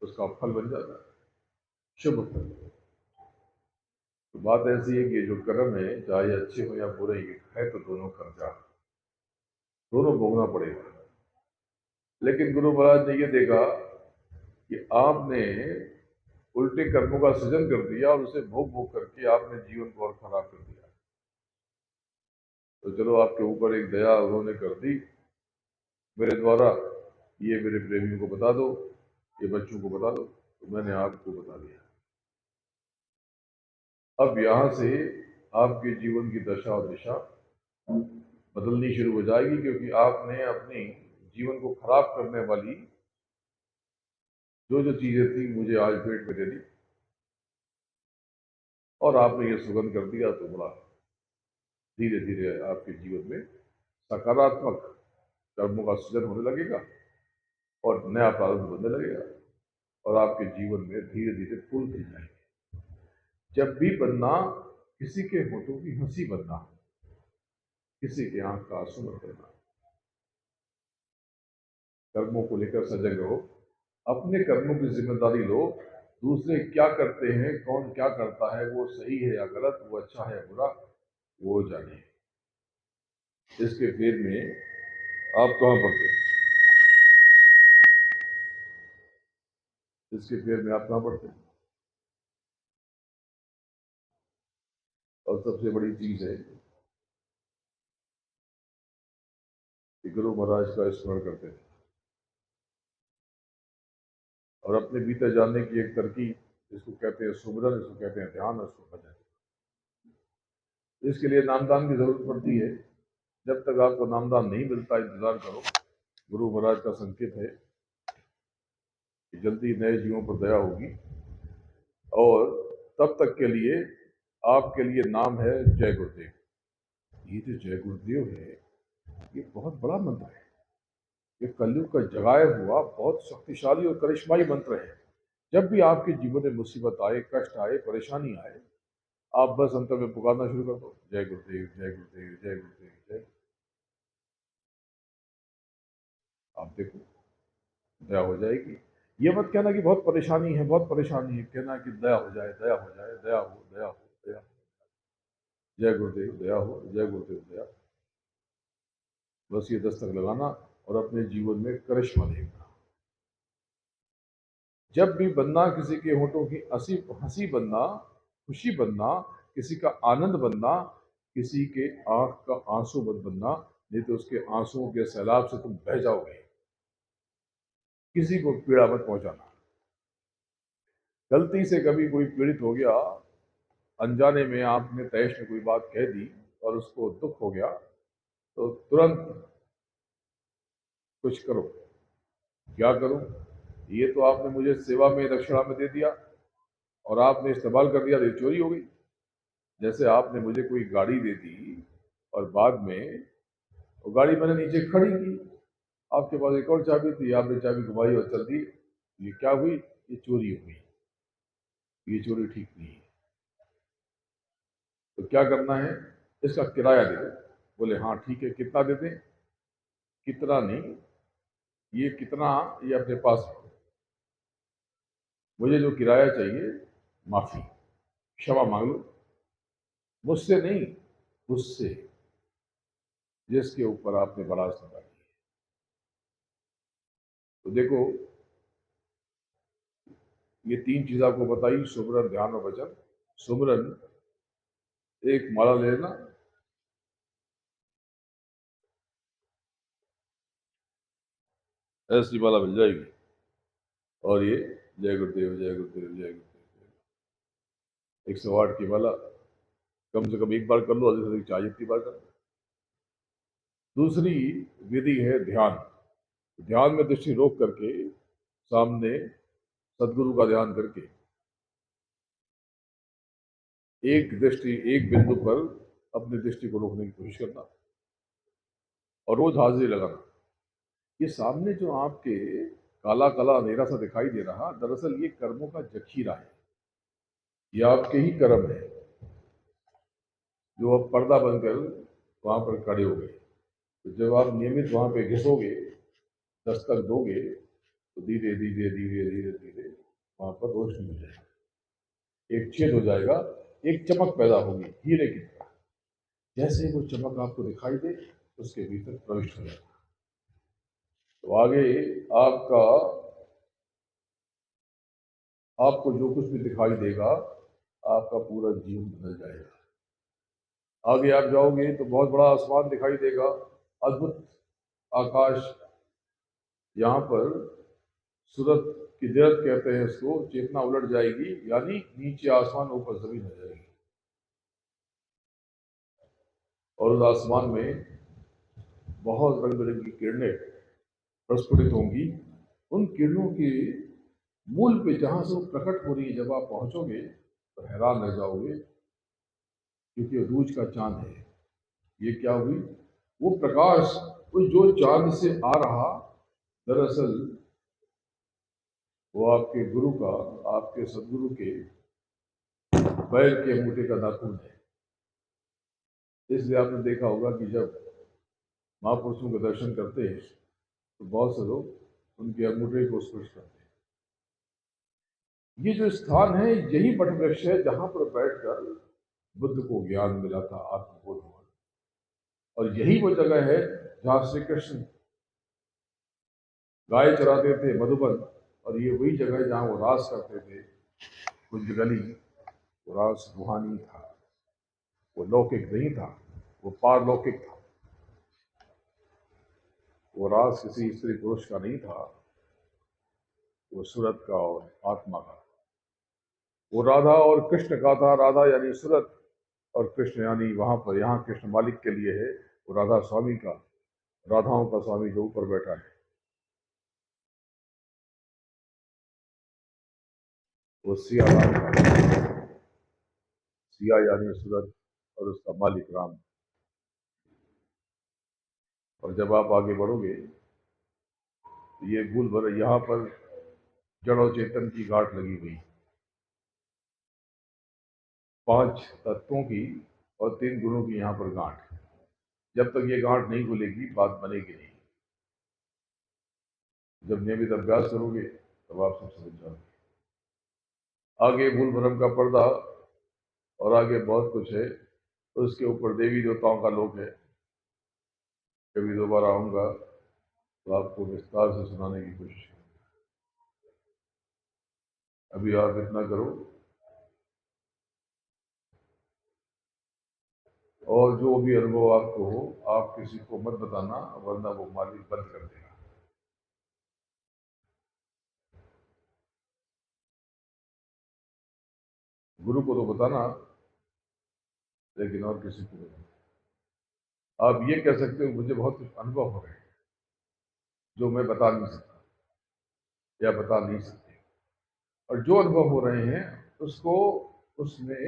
उसका फल बन जाता है, शुभ फल। तो बात ऐसी है कि जो कर्म है, चाहे अच्छे हो या बुरे है, तो दोनों कर्जा, दोनों भोगना पड़ेगा। लेकिन गुरु महाराज ने ये देखा कि आपने उल्टे कर्मों का सृजन कर दिया, और उसे भोग भोग करके आपने जीवन को और खराब कर दिया। तो चलो, आपके ऊपर एक दया उन्होंने कर दी मेरे द्वारा, ये मेरे प्रेमियों को बता दो, ये बच्चों को बता दो, तो मैंने आपको बता दिया। अब यहां से आपके जीवन की दशा और दिशा बदलनी शुरू हो जाएगी, क्योंकि आपने अपने जीवन को खराब करने वाली जो जो चीजें थी मुझे आज पेट में दे दी, और आपने ये सुगंध कर दिया। तो बड़ा धीरे धीरे आपके जीवन में सकारात्मक कर्मों का सृजन होने लगेगा, और नया प्रारंभ बनने लगेगा, और आपके जीवन में धीरे धीरे फूल खिल जाएंगे। जब भी बनना, किसी के होठों की हंसी बनना, किसी के आंख का आंसू मत करना। कर्मों को लेकर सजग रहो, अपने कर्मों की जिम्मेदारी लो। दूसरे क्या करते हैं, कौन क्या करता है, वो सही है या गलत, वो अच्छा है या बुरा, वो जाने। इसके फेर में आप कहां पढ़ते हैं? इसके फेर में आप कहां पढ़ते हैं? और सबसे बड़ी चीज है कि गुरु महाराज का स्मरण करते थे, और अपने भीतर जानने की एक तरकीब, इसको कहते हैं सुमिरन, इसको कहते हैं ध्यान, इसको भजन। इसके लिए नामदान की जरूरत पड़ती है। जब तक आपको नामदान नहीं मिलता, इंतजार करो। गुरु महाराज का संकेत है कि जल्दी नए जीवों पर दया होगी, और तब तक के लिए आपके लिए नाम है जय गुरुदेव। ये जो जय गुरुदेव है, ये बहुत बड़ा मंत्र है। ये कलयुग का जगाया हुआ बहुत शक्तिशाली और करिश्माई मंत्र है। जब भी आपके जीवन में मुसीबत आए, कष्ट आए, परेशानी आए, आप बस अंतर में पुकारना शुरू कर दो, जय गुरुदेव, जय गुरुदेव, जय गुरुदेव, जय। आप देखो, दया हो जाएगी। ये मत कहना कि बहुत परेशानी है, बहुत परेशानी है, कहना कि दया हो जाए, दया हो जाए, दया हो, दया हो, दया हो। जय गुरुदेव दया हो, जय गुरुदेव दया। बस ये दस्तक लगाना और अपने जीवन में करिश्मा देखना। जब भी बनना किसी के होठों की हंसी बनना, खुशी बनना, किसी का आनंद बनना, किसी के आंख का आंसू मत बनना, नहीं तो उसके आंसुओं के सैलाब से तुम बह जाओगे। किसी को पीड़ा मत पहुंचाना। गलती से कभी कोई पीड़ित हो गया, अनजाने में आपने तैश में कोई बात कह दी और उसको दुख हो गया, तो तुरंत कुछ करो। क्या करूं? ये तो आपने मुझे सेवा में दक्षिणा में दे दिया और आपने इस्तेमाल कर दिया, तो चोरी हो गई। जैसे आपने मुझे कोई गाड़ी दे दी और बाद में वो गाड़ी मैंने नीचे खड़ी की, आपके पास एक और चाबी थी, आपने चाबी घुमाई और चल दी, ये क्या हुई? ये चोरी हुई। ये चोरी ठीक नहीं है। तो क्या करना है? इसका किराया दे दो। बोले हाँ ठीक है, कितना दे दें? कितना नहीं, ये कितना ये अपने पास रखो। मुझे जो किराया चाहिए, माफी, क्षमा मांग लो। मुझसे नहीं, उससे जिसके ऊपर आपने बरात लगाई। तो देखो, ये तीन चीज आपको बताई, सुमरन, ध्यान और वचन। सुमरन, एक माला ले लेना, ऐसी माला मिल जाएगी, और ये जय गुरुदेव, जय गुरुदेव, जय गुरुदेव, 108 की माला कम से कम एक बार कर लो, अधिक से अधिक चाहिए जितनी बार कर लो। दूसरी विधि है ध्यान। ध्यान में दृष्टि रोक करके सामने सदगुरु का ध्यान करके एक बिंदु पर अपनी दृष्टि को रोकने की कोशिश करना और रोज हाजिरी लगाना। ये सामने जो आपके काला काला अंधेरा सा दिखाई दे रहा, दरअसल ये कर्मों का जखीरा है। ये आपके ही कर्म है जो अब पर्दा बनकर वहां पर खड़े हो गए। तो जब आप नियमित वहां पे घिसोगे, दस्तक दोगे, तो धीरे धीरे धीरे धीरे धीरे वहां पर रोशनी हो जाएगी, एक छेद हो जाएगा, एक चमक पैदा होगी हीरे की तरह। जैसे वो चमक आपको दिखाई दे, उसके भीतर प्रविष्ट हो जाएगा। तो आगे आपका आपको जो कुछ भी दिखाई देगा, आपका पूरा जीवन बदल जाएगा। आगे आप जाओगे तो बहुत बड़ा आसमान दिखाई देगा, अद्भुत आकाश। यहाँ पर सूरत की जरत कहते हैं इसको, चेतना उलट जाएगी, यानी नीचे आसमान ऊपर जमीन हो जाएगी। और उस आसमान में बहुत रंग बिरंगी किरणें प्रस्फुटित होंगी। उन किरणों के मूल पे जहां से वो प्रकट हो रही है, जब आप पहुंचोगे तो हैरान रह जाओगे, क्योंकि रूज का चांद है। ये क्या हुई? वो प्रकाश, उस जो चांद से आ रहा, दरअसल वो आपके गुरु का, आपके सदगुरु के पैर के अंगूठे का नाखून है। इसलिए आपने देखा होगा कि जब महापुरुषों के दर्शन करते हैं तो बहुत से लोग उनके अंगूठे को स्पर्श करते हैं। ये जो स्थान है, यही वट वृक्ष है जहां पर बैठकर बुद्ध को ज्ञान मिला था, आत्मबोध हुआ। और यही वो जगह है जहां श्री कृष्ण गाय चराते थे, मधुबन। और ये वही जगह है जहां वो रास करते थे, कुंज गली। वो रास रूहानी था, वो लौकिक नहीं था, वो पारलौकिक था। वो रास किसी स्त्री पुरुष का नहीं था, वो सूरत का और आत्मा का। वो राधा और कृष्ण का था। राधा यानी सूरत, और कृष्ण यानी वहां पर, यहाँ कृष्ण मालिक के लिए है, वो राधा स्वामी का, राधाओं का स्वामी जो ऊपर बैठा है, वो सिया राम का। दिया यानी सूरज और उसका मालिक राम। और जब आप आगे बढ़ोगे तो ये भूल भर यहाँ पर जड़ और चेतन की गांठ लगी हुई, 5 तत्वों की और 3 गुणों की यहाँ पर गांठ। जब तक ये गांठ नहीं खुलेगी बात बनेगी नहीं। जब नियमित अभ्यास करोगे तब आप सब समझ जाओगे। आगे भूल भ्रम का पर्दा और आगे बहुत कुछ है। तो उसके ऊपर देवी देवताओं का लोक है। कभी दोबारा आऊंगा तो आपको विस्तार से सुनाने की कोशिश करूंगा। अभी आप इतना करो, और जो भी अनुभव आपको हो आप किसी को मत बताना, वरना वो मालिक बंद कर देगा। गुरु को तो बताना, लेकिन और किसी को नहीं। आप ये कह सकते हो मुझे बहुत कुछ अनुभव हो रहे हैं जो मैं बता नहीं सकता या बता नहीं सकते। और जो अनुभव हो रहे हैं उसको उसमें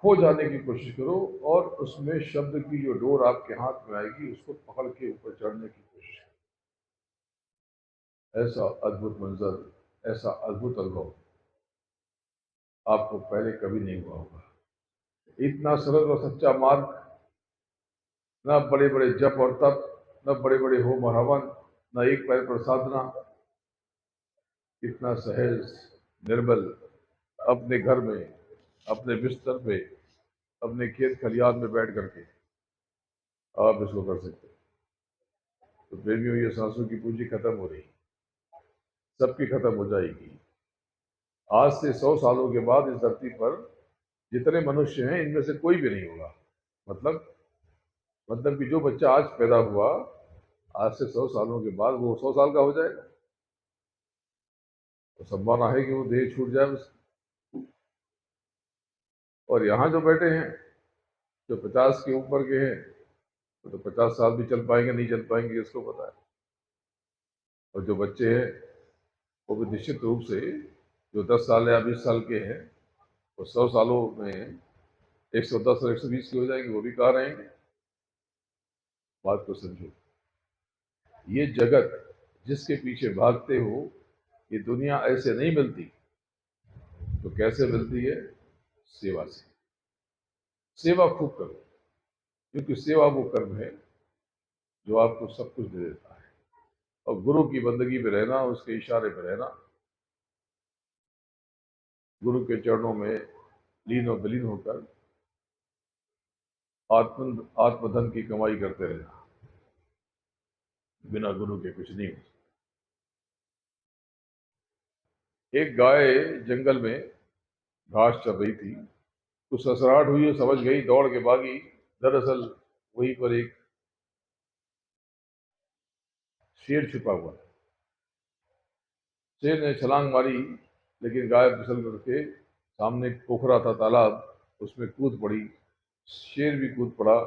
खो जाने की कोशिश करो, और उसमें शब्द की जो डोर आपके हाथ में आएगी उसको पकड़ के ऊपर चढ़ने की कोशिश करो। ऐसा अद्भुत मंजर, ऐसा अद्भुत अनुभव आपको पहले कभी नहीं हुआ होगा। इतना सरल और सच्चा मार्ग, न बड़े बड़े जप और तप, न बड़े बड़े होम और हवन, न एक पैर पर साधना, इतना सहज निर्बल अपने घर में, अपने बिस्तर पे, अपने खेत खलियान में बैठ करके आप इसको कर सकते हैं। तो प्रेमियों, ये सांसों की पूंजी खत्म हो रही, सबकी खत्म हो जाएगी। आज से 100 सालों के बाद इस धरती पर जितने मनुष्य हैं इनमें से कोई भी नहीं होगा। मतलब मतलब कि जो बच्चा आज पैदा हुआ, आज से 100 सालों के बाद वो 100 साल का हो जाएगा। तो संभावना है कि वो देह छूट जाए उसकी। और यहाँ जो बैठे हैं, जो 50 के ऊपर के हैं, तो 50 साल भी चल पाएंगे नहीं चल पाएंगे किसको पता है। और जो बच्चे हैं वो भी निश्चित रूप से, जो 10 साल या 20 साल के हैं, वो 100 सालों में 110 और 120 की हो जाएंगे, वो भी कहाँ रहेंगे। बात को समझो। ये जगत जिसके पीछे भागते हो, ये दुनिया ऐसे नहीं मिलती। तो कैसे मिलती है? सेवा से। सेवा खूब करो, क्योंकि सेवा वो कर्म है जो आपको सब कुछ दे देता है। और गुरु की बंदगी में रहना, उसके इशारे पर रहना, गुरु के चरणों में लीन और विलीन होकर आत्मधन की कमाई करते रहना, बिना गुरु के कुछ नहीं हो सकता। एक गाय जंगल में घास चर रही थी। कुछ ससराहट हुई, समझ गई, दौड़ के भागी। दरअसल वहीं पर एक शेर छिपा हुआ है। शेर ने छलांग मारी, लेकिन गाय फिसल करके, सामने पोखरा था, तालाब, उसमें कूद पड़ी। शेर भी कूद पड़ा,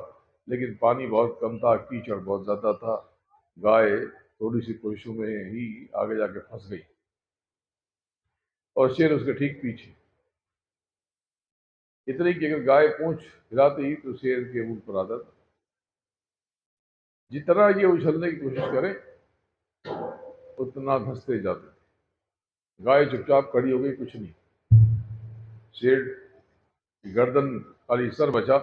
लेकिन पानी बहुत कम था, कीचड़ बहुत ज्यादा था। गाय थोड़ी सी कोशिशों में ही आगे जाके फंस गई, और शेर उसके ठीक पीछे। इतनी कि अगर गाय पूंछ हिलाती ही तो शेर के मुंह पर आ जाता। जितना ये उछलने की कोशिश करे उतना धंसते जाते। गाय चुपचाप खड़ी हो गई, कुछ नहीं। शेर की गर्दन, खाली सर बचा।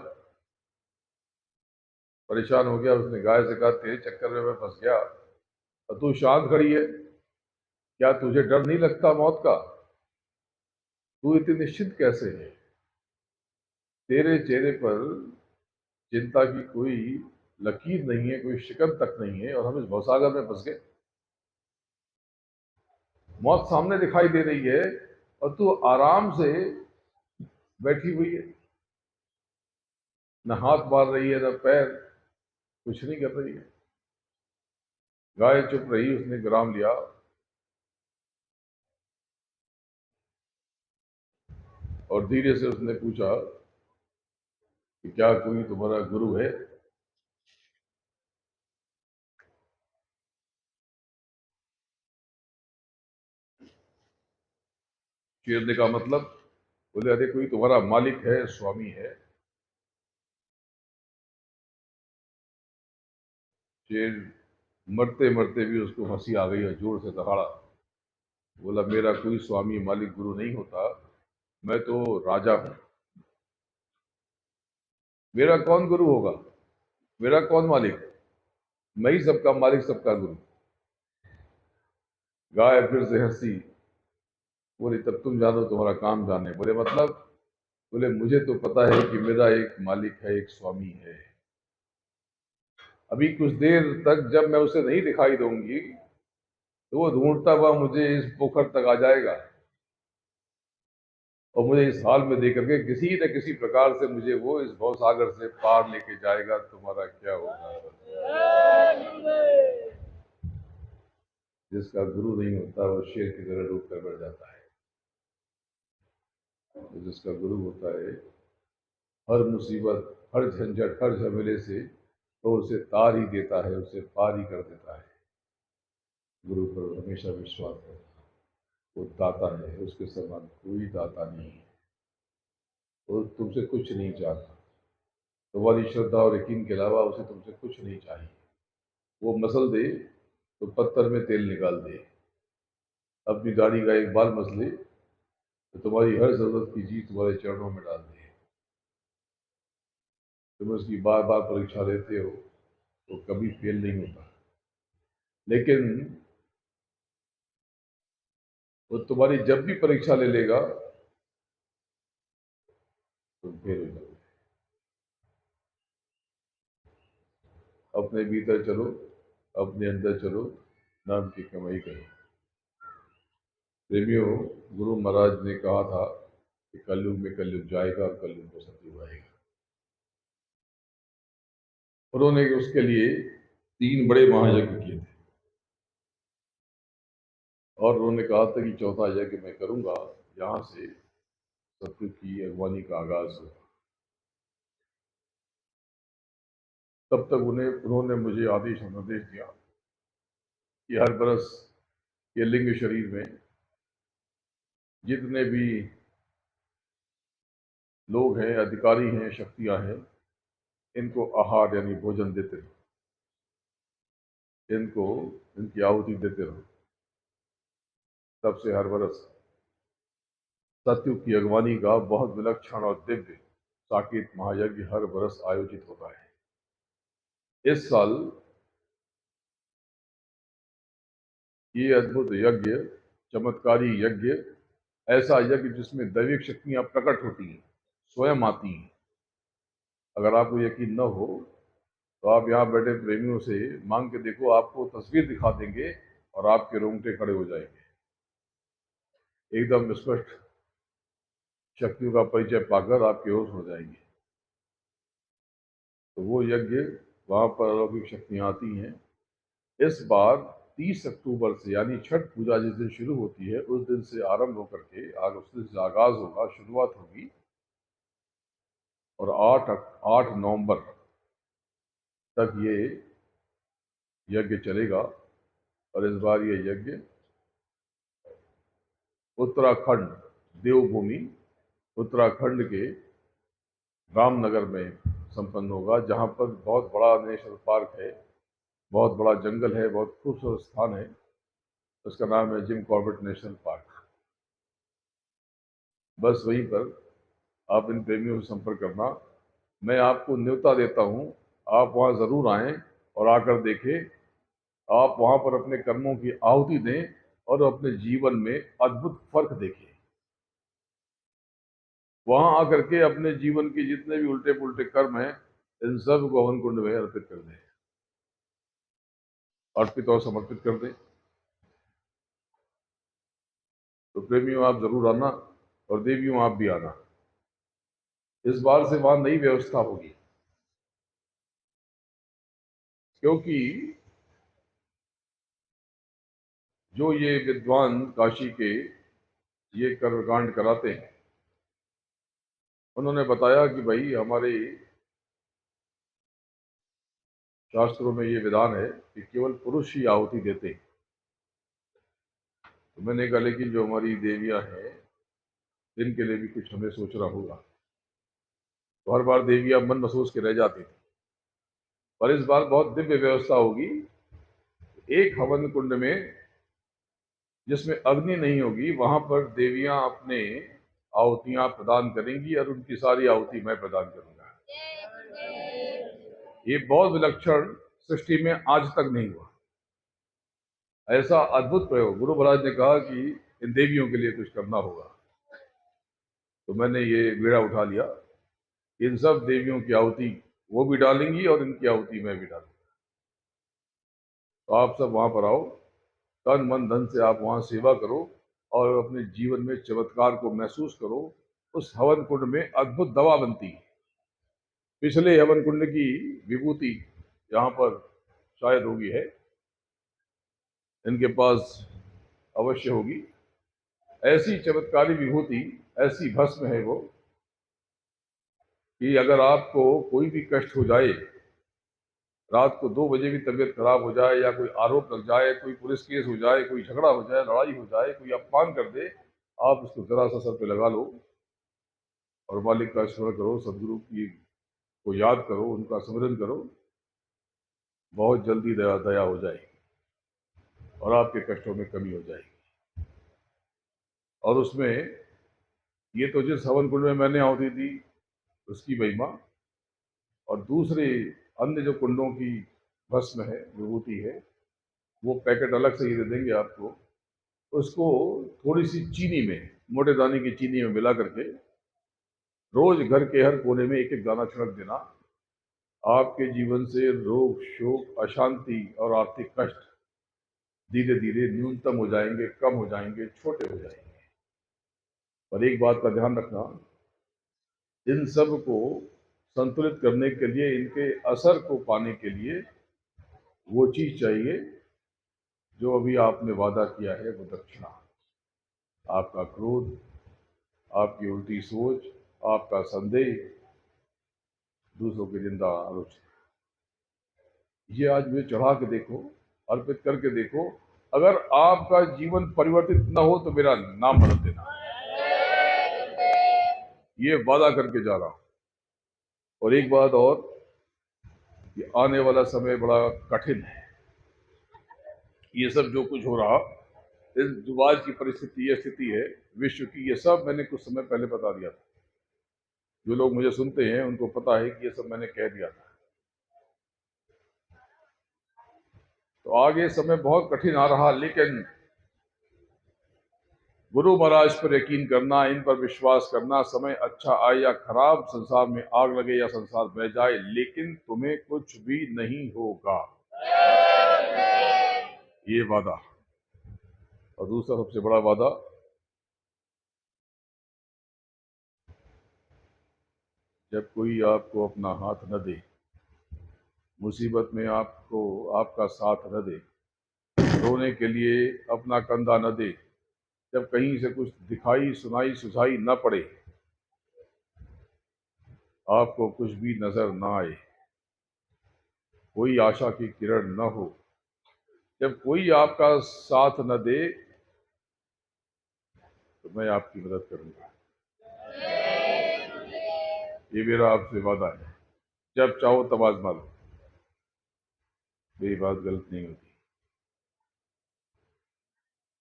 परेशान हो गया, उसने गाय से कहा, तेरे चक्कर में मैं फंस गया और तू शांत खड़ी है, क्या तुझे डर नहीं लगता मौत का? तू इतनी निश्चित कैसे है? तेरे चेहरे पर चिंता की कोई लकीर नहीं है, कोई शिकन तक नहीं है, और हम इस भवसागर में फंस गए। मौत सामने दिखाई दे रही है और तू आराम से बैठी हुई है, न हाथ मार रही है, न पैर, कुछ नहीं कर रही है। गाय चुप रही, उसने विराम लिया और धीरे से उसने पूछा कि क्या कोई तुम्हारा गुरु है? शेर ने कहा, मतलब? बोले अरे कोई तुम्हारा मालिक है, स्वामी है। शेर मरते मरते भी उसको हंसी आ गई और जोर से दहाड़ा। बोला मेरा कोई स्वामी मालिक गुरु नहीं होता, मैं तो राजा हूं। मेरा कौन गुरु होगा, मेरा कौन मालिक है? मैं ही सबका मालिक, सबका गुरु। गाय फिर से हंसी। बोले तब तुम जानो, तुम्हारा काम जाने। बोले मतलब? बोले मुझे तो पता है कि मेरा एक मालिक है, एक स्वामी है। अभी कुछ देर तक जब मैं उसे नहीं दिखाई दूंगी तो वो ढूंढता हुआ मुझे इस पोखर तक आ जाएगा और मुझे इस हाल में देख करके किसी न किसी प्रकार से मुझे वो इस भवसागर से पार लेके जाएगा। तुम्हारा क्या होगा? जिसका गुरु नहीं होता वो शेर की तरह डूब कर बैठ जाता है। तो जिसका गुरु होता है, हर मुसीबत, हर झंझट, हर झमेले से तो उसे तार ही देता है, उसे पार ही कर देता है। गुरु पर हमेशा विश्वास है। वो दाता है, उसके समान कोई दाता नहीं है। वो तुमसे कुछ नहीं चाहता। तुम्हारी श्रद्धा और यकीन के अलावा उसे तुमसे कुछ नहीं चाहिए। वो मसल दे तो पत्थर में तेल निकाल दे। अपनी दाढ़ी का एक बाल मसले तो तुम्हारी हर जरूरत की चीज तुम्हारे चरणों में डाल दे। तुम उसकी बार बार परीक्षा लेते हो, वो कभी फेल नहीं होता। लेकिन वो तुम्हारी जब भी परीक्षा ले लेगा तुम फेल हो जाओगे। अपने भीतर चलो, अपने अंदर चलो, नाम की कमाई करो। प्रेमियों, गुरु महाराज ने कहा था कि कलयुग में कलयुग जाएगा और कलयुग में सतयुग आएगा। उन्होंने उसके लिए 3 बड़े महायज्ञ किए थे और उन्होंने कहा था कि चौथा यज्ञ मैं करूंगा, यहां से सतयुग की अगवानी का आगाज होगा। तब तक उन्होंने मुझे आदेश और निर्देश दिया कि हर बरस ये लिंग शरीर में जितने भी लोग हैं, अधिकारी हैं, शक्तियां हैं, इनको आहार यानी भोजन देते रहो, इनको इनकी आहुति देते रहो। तब से हर बरस सतयुग की अगवानी का बहुत विलक्षण और दिव्य साकेत महायज्ञ हर बरस आयोजित होता है। इस साल ये अद्भुत यज्ञ, चमत्कारी यज्ञ, ऐसा यज्ञ जिसमें दैविक शक्तियां प्रकट होती हैं, स्वयं आती हैं। अगर आपको यकीन न हो तो आप यहाँ बैठे प्रेमियों से मांग के देखो, आपको तस्वीर दिखा देंगे और आपके रोंगटे खड़े हो जाएंगे। एकदम स्पष्ट शक्तियों का परिचय पाकर आपके होश हो जाएंगे। तो वो यज्ञ, वहां पर अलौकिक शक्तियां आती हैं। इस बार 30 अक्टूबर से यानी छठ पूजा जिस दिन शुरू होती है उस दिन से आरंभ होकर के उस दिन से आगाज होगा, शुरुआत होगी और 8 नवंबर तक ये यज्ञ चलेगा। और इस बार ये यज्ञ उत्तराखंड, देवभूमि उत्तराखंड के रामनगर में संपन्न होगा, जहाँ पर बहुत बड़ा नेशनल पार्क है, बहुत बड़ा जंगल है, बहुत खूबसूरत स्थान है। उसका नाम है जिम कॉर्बेट नेशनल पार्क। बस वहीं पर आप इन प्रेमियों से संपर्क करना। मैं आपको न्योता देता हूँ, आप वहाँ ज़रूर आएं और आकर देखें। आप वहाँ पर अपने कर्मों की आहुति दें और अपने जीवन में अद्भुत फर्क देखें। वहाँ आकर के अपने जीवन के जितने भी उल्टे पुल्टे कर्म हैं, इन सब को हवन कुंड में अर्पित कर दें, अर्पित और समर्पित कर दें। तो प्रेमियों, आप जरूर आना और देवियों, आप भी आना। इस बार से वहां नई व्यवस्था होगी, क्योंकि जो ये विद्वान काशी के ये कर्मकांड कराते हैं, उन्होंने बताया कि भाई हमारे शास्त्रों में ये विधान है कि केवल पुरुष ही आहुति देते हैं। तो मैंने कहा लेकिन जो हमारी देवियां हैं इनके लिए भी कुछ हमें सोचना होगा। तो हर बार देवियां मन महसूस के रह जाती थी, पर इस बार बहुत दिव्य व्यवस्था होगी। एक हवन कुंड में जिसमें अग्नि नहीं होगी, वहां पर देवियां अपने आहुतियां प्रदान करेंगी और उनकी सारी आहुति मैं प्रदान करूंगा। ये बहुत विलक्षण, सृष्टि में आज तक नहीं हुआ ऐसा अद्भुत प्रयोग। गुरु महाराज ने कहा कि इन देवियों के लिए कुछ करना होगा, तो मैंने ये बेड़ा उठा लिया। इन सब देवियों की आहुति वो भी डालेंगी और इनकी आहुति मैं भी डालूंगा। तो आप सब वहां पर आओ, तन मन धन से आप वहां सेवा करो और अपने जीवन में चमत्कार को महसूस करो। उस हवन कुंड में अद्भुत दवा बनती है। पिछले हवन कुंड की विभूति यहाँ पर शायद होगी, है इनके पास अवश्य होगी। ऐसी चमत्कारी विभूति, ऐसी भस्म है वो कि अगर आपको कोई भी कष्ट हो जाए, रात को 2 बजे भी तबीयत खराब हो जाए, या कोई आरोप लग जाए, कोई पुलिस केस हो जाए, कोई झगड़ा हो जाए, लड़ाई हो जाए, कोई अपमान कर दे, आप उसको जरा सा सर पे लगा लो और मालिक का स्मरण करो, सदगुरु की को याद करो, उनका स्मरण करो, बहुत जल्दी दया दया हो जाएगी और आपके कष्टों में कमी हो जाएगी। और उसमें ये तो जिस हवन कुंड में मैंने आहुति दी उसकी महिमा, और दूसरे अन्य जो कुंडों की भस्म है, विभूति है, वो पैकेट अलग से ही दे देंगे आपको। उसको थोड़ी सी चीनी में, मोटे दाने की चीनी में मिला करके रोज घर के हर कोने में एक एक दाना छिड़क देना। आपके जीवन से रोग, शोक, अशांति और आर्थिक कष्ट धीरे धीरे न्यूनतम हो जाएंगे, कम हो जाएंगे, छोटे हो जाएंगे। पर एक बात का ध्यान रखना, इन सब को संतुलित करने के लिए, इनके असर को पाने के लिए वो चीज चाहिए जो अभी आपने वादा किया है, वो दक्षिणा। आपका क्रोध, आपकी उल्टी सोच, आपका संदेह, दूसरों की निंदा, आलोचना, ये आज मुझे चढ़ा के देखो, अर्पित करके देखो। अगर आपका जीवन परिवर्तित न हो तो मेरा नाम बदल देना, ये वादा करके जा रहा हूं। और एक बात और, कि आने वाला समय बड़ा कठिन है। ये सब जो कुछ हो रहा, इस जो आज की परिस्थिति, ये स्थिति है विश्व की, ये सब मैंने कुछ समय पहले बता दिया था। जो लोग मुझे सुनते हैं उनको पता है कि ये सब मैंने कह दिया था। तो आगे समय बहुत कठिन आ रहा, लेकिन गुरु महाराज पर यकीन करना, इन पर विश्वास करना, समय अच्छा आए या खराब, संसार में आग लगे या संसार बह जाए, लेकिन तुम्हें कुछ भी नहीं होगा, ये वादा। और दूसरा सबसे बड़ा वादा, जब कोई आपको अपना हाथ न दे, मुसीबत में आपको आपका साथ न दे, रोने के लिए अपना कंधा न दे, जब कहीं से कुछ दिखाई सुनाई सुझाई न पड़े, आपको कुछ भी नजर न आए, कोई आशा की किरण न हो, जब कोई आपका साथ न दे, तो मैं आपकी मदद करूंगा। ये मेरा आपसे वादा है। जब चाहो तब आजमा लो, मेरी बात गलत नहीं होती,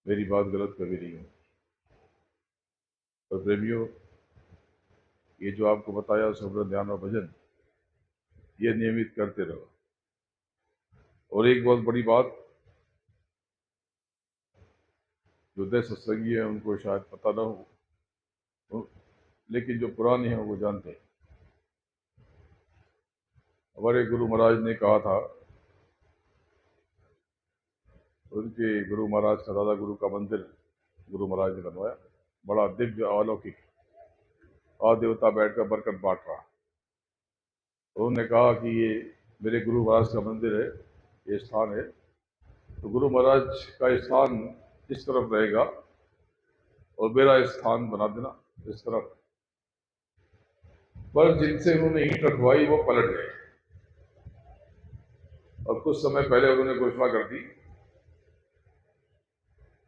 मेरी बात गलत कभी नहीं होती। और प्रेमियों, ये जो आपको बताया सुमरन, ध्यान और भजन, ये नियमित करते रहो। और एक बहुत बड़ी बात, जो नए सत्संगी है उनको शायद पता ना हो, लेकिन जो पुराने हैं वो जानते हैं। हमारे गुरु महाराज ने कहा था, उनके गुरु महाराज का, दादा गुरु का मंदिर गुरु महाराज ने बनवाया, बड़ा दिव्य अलौकिक, और देवता बैठकर बरकत बांट रहा। उन्होंने कहा कि ये मेरे गुरु महाराज का मंदिर है, ये स्थान है, तो गुरु महाराज का स्थान इस तरफ रहेगा और मेरा स्थान बना देना इस तरफ। पर जिनसे उन्होंने ईंट रखवाई वो पलट गए, और कुछ समय पहले उन्होंने घोषणा कर दी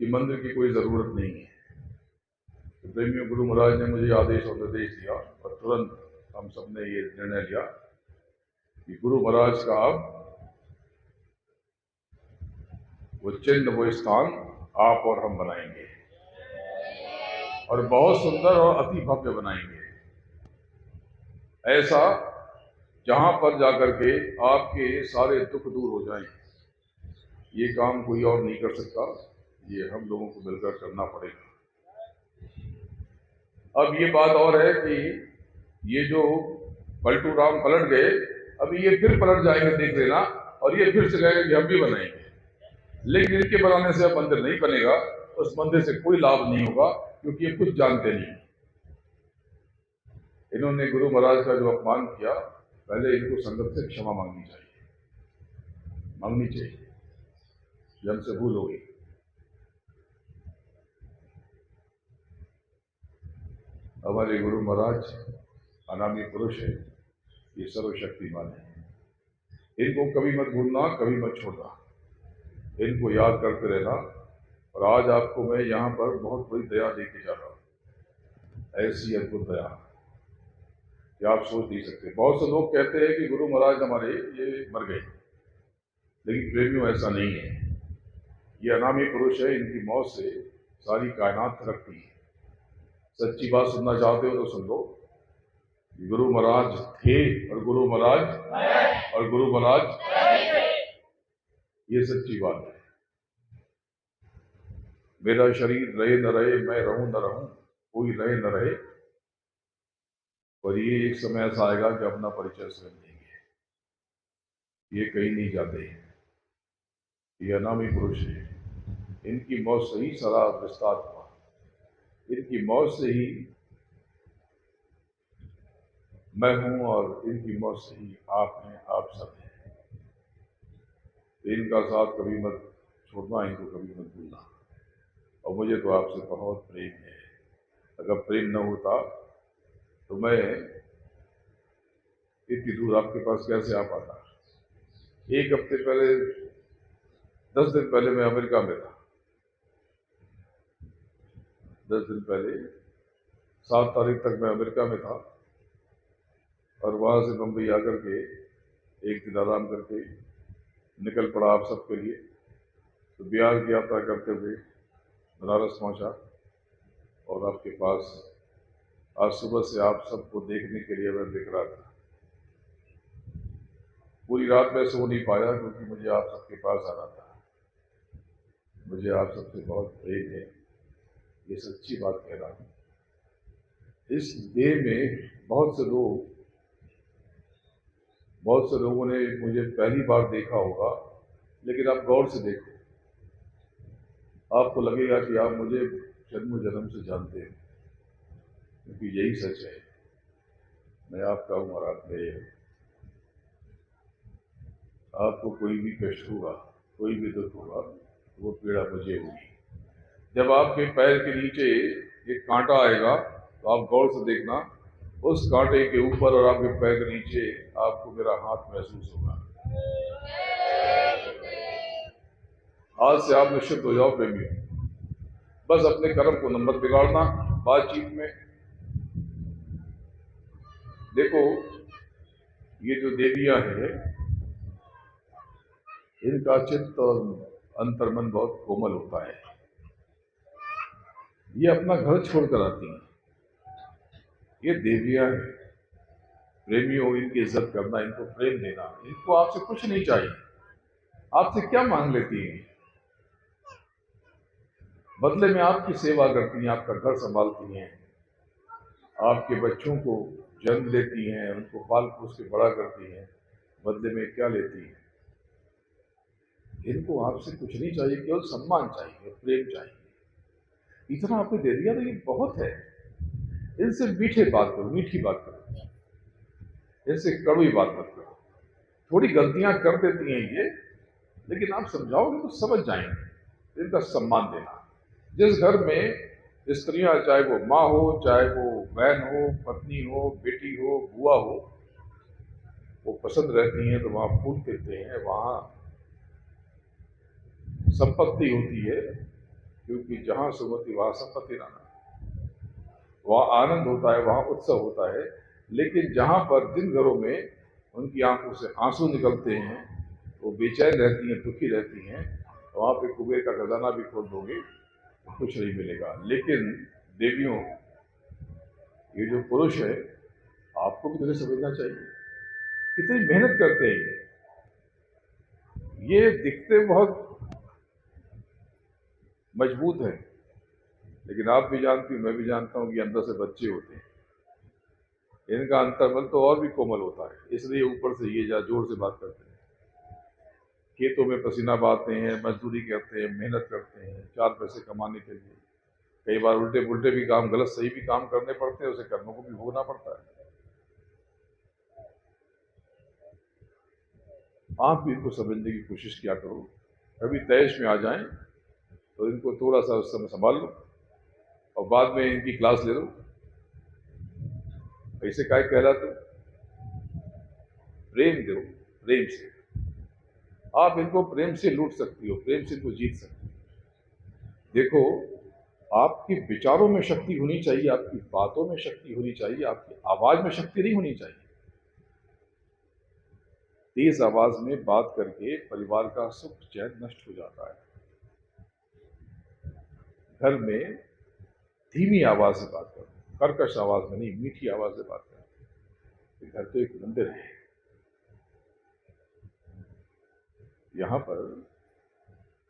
कि मंदिर की कोई जरूरत नहीं है। प्रेमियों, गुरु महाराज ने मुझे आदेश और निर्देश दिया और तुरंत हम सब ने ये निर्णय लिया कि गुरु महाराज का अब वो चिन्ह, वो स्थान आप और हम बनाएंगे और बहुत सुंदर और अति भव्य बनाएंगे, ऐसा जहां पर जाकर के आपके सारे दुख दूर हो जाएं। ये काम कोई और नहीं कर सकता, ये हम लोगों को मिलकर करना पड़ेगा। अब ये बात और है कि ये जो पलटू राम पलट गए, अभी ये फिर पलट जाएंगे, देख लेना, और ये फिर से कहेंगे कि हम भी बनाएंगे, लेकिन इनके बनाने से अब मंदिर नहीं बनेगा, उस मंदिर से कोई लाभ नहीं होगा, क्योंकि ये कुछ जानते नहीं। इन्होंने गुरु महाराज का जो अपमान किया, पहले इनको संगत से क्षमा मांगनी चाहिए कि हमसे भूल हो गई। हमारे गुरु महाराज अनामी पुरुष है, ये सर्वशक्तिमान है, इनको कभी मत भूलना, कभी मत छोड़ना, इनको याद करते रहना। और आज आपको मैं यहाँ पर बहुत बड़ी दया देके जा रहा हूँ, ऐसी अद्भुत दया कि आप सोच नहीं सकते। बहुत से लोग कहते हैं कि गुरु महाराज हमारे ये मर गए, लेकिन प्रेमियों ऐसा नहीं है। ये अनामी पुरुष है, इनकी मौत से सारी कायनात थरकती है। सच्ची बात सुनना चाहते हो तो सुन लो, गुरु महाराज थे और गुरु महाराज ये सच्ची बात है। मेरा शरीर रहे न रहे, मैं रहूं न रहूं, कोई रहे न रहे, पर ये एक समय ऐसा आएगा कि अपना परिचय स्वयं देंगे, ये कहीं नहीं जाते। ये अनामी पुरुष है, इनकी मौत से ही सारा विस्तार हुआ, इनकी मौत से ही मैं हूं और इनकी मौत से ही आप हैं, आप सब हैं। इनका साथ कभी मत छोड़ना, इनको कभी मत भूलना। और मुझे तो आपसे बहुत प्रेम है, अगर प्रेम न होता तो मैं इतनी दूर आपके पास कैसे आ पाता। एक हफ्ते पहले, 10 दिन पहले मैं अमेरिका में था। 10 दिन पहले 7 तारीख तक मैं अमेरिका में था, और वहां से बम्बई आकर के एक दिन आराम करके निकल पड़ा आप सबके लिए। तो बिहार की यात्रा करते हुए बनारस पहुंचा, और आपके पास आज सुबह से आप सबको देखने के लिए मैं दिख रहा था। पूरी रात में सो नहीं पाया, क्योंकि मुझे आप सबके पास आना था। मुझे आप सबसे बहुत प्रेम है, ये सच्ची बात कह रहा हूं। इस देह में बहुत से लोगों ने मुझे पहली बार देखा होगा, लेकिन आप गौर से देखो, आपको लगेगा कि आप मुझे जन्म जन्म से जानते हैं, क्योंकि यही सच है। मैं आपका हूं और आप मेरे हैं। आपको कोई भी कष्ट होगा, कोई भी दुख होगा, तो वो पीड़ा मुझे होगी। जब आपके पैर के नीचे एक कांटा आएगा, तो आप गौर से देखना, उस कांटे के ऊपर और आपके पैर के नीचे आपको मेरा हाथ महसूस होगा। आज से आप निश्चित हो जाओ प्रेमियों, बस अपने कर्म को नंबर बिगाड़ना बातचीत में। देखो, ये जो देवियां हैं, इनका चित्त और अंतर्मन बहुत कोमल होता है। ये अपना घर छोड़कर आती हैं, ये देवियां हैं। प्रेमियों, इनकी इज्जत करना, इनको प्रेम देना। इनको आपसे कुछ नहीं चाहिए, आपसे क्या मांग लेती हैं? बदले में आपकी सेवा करती हैं, आपका घर संभालती हैं, आपके बच्चों को जन्म देती हैं, उनको पाल पोस के बड़ा करती हैं। बदले में क्या लेती हैं? इनको आपसे कुछ नहीं चाहिए, केवल सम्मान चाहिए, प्रेम चाहिए। इतना आपने दे दिया तो ये बहुत है। इनसे मीठी बात करो, इनसे कड़वी बात मत करो। थोड़ी गलतियां कर देती हैं ये, लेकिन आप समझाओगे तो समझ जाएंगे। इनका सम्मान देना। जिस घर में स्त्रियां, चाहे वो माँ हो, चाहे वो बहन हो, पत्नी हो, बेटी हो, बुआ हो, वो पसंद रहती हैं, तो वहां फूल खिलते हैं, वहां संपत्ति होती है, क्योंकि जहां सुमति वहां संपत्ति रहना। वहाँ आनंद होता है, वहाँ उत्सव होता है। लेकिन जहाँ पर जिन घरों में उनकी आंखों से आंसू निकलते हैं, वो बेचैन रहती हैं, दुखी रहती हैं, वहाँ पे कुबेर का खजाना भी खोल दोगे तो कुछ नहीं मिलेगा। लेकिन देवियों, ये जो पुरुष है, आपको भी तो समझना चाहिए कितनी मेहनत करते हैं ये दिखते बहुत मजबूत है, लेकिन आप भी जानती हो, मैं भी जानता हूँ कि अंदर से बच्चे होते हैं। इनका अंतर्मन तो और भी कोमल होता है, इसलिए ऊपर से ये जोर से बात करते हैं। खेतों में पसीना बहाते हैं, मजदूरी करते हैं, मेहनत करते हैं 4 पैसे कमाने के लिए। कई बार उल्टे पुल्टे भी काम, गलत सही भी काम करने पड़ते हैं, उसे कर्मों को भी भोगना पड़ता है। आप भी इनको समझने की कोशिश किया करो। कभी तैश में आ जाएं तो इनको थोड़ा सा उस समय संभाल लो और बाद में इनकी क्लास ले लो। ऐसे काय कहलाते, प्रेम दो, प्रेम से आप इनको प्रेम से लूट सकती हो, प्रेम से इनको जीत सकती हो। देखो, आपके विचारों में शक्ति होनी चाहिए, आपकी बातों में शक्ति होनी चाहिए, आपकी आवाज में शक्ति नहीं होनी चाहिए। तेज आवाज में बात करके परिवार का सुख चैन नष्ट हो जाता है। घर में धीमी आवाज से बात करो, कर्कश आवाज में नहीं, मीठी आवाज से बात करो। घर तो एक मंदिर है, यहाँ पर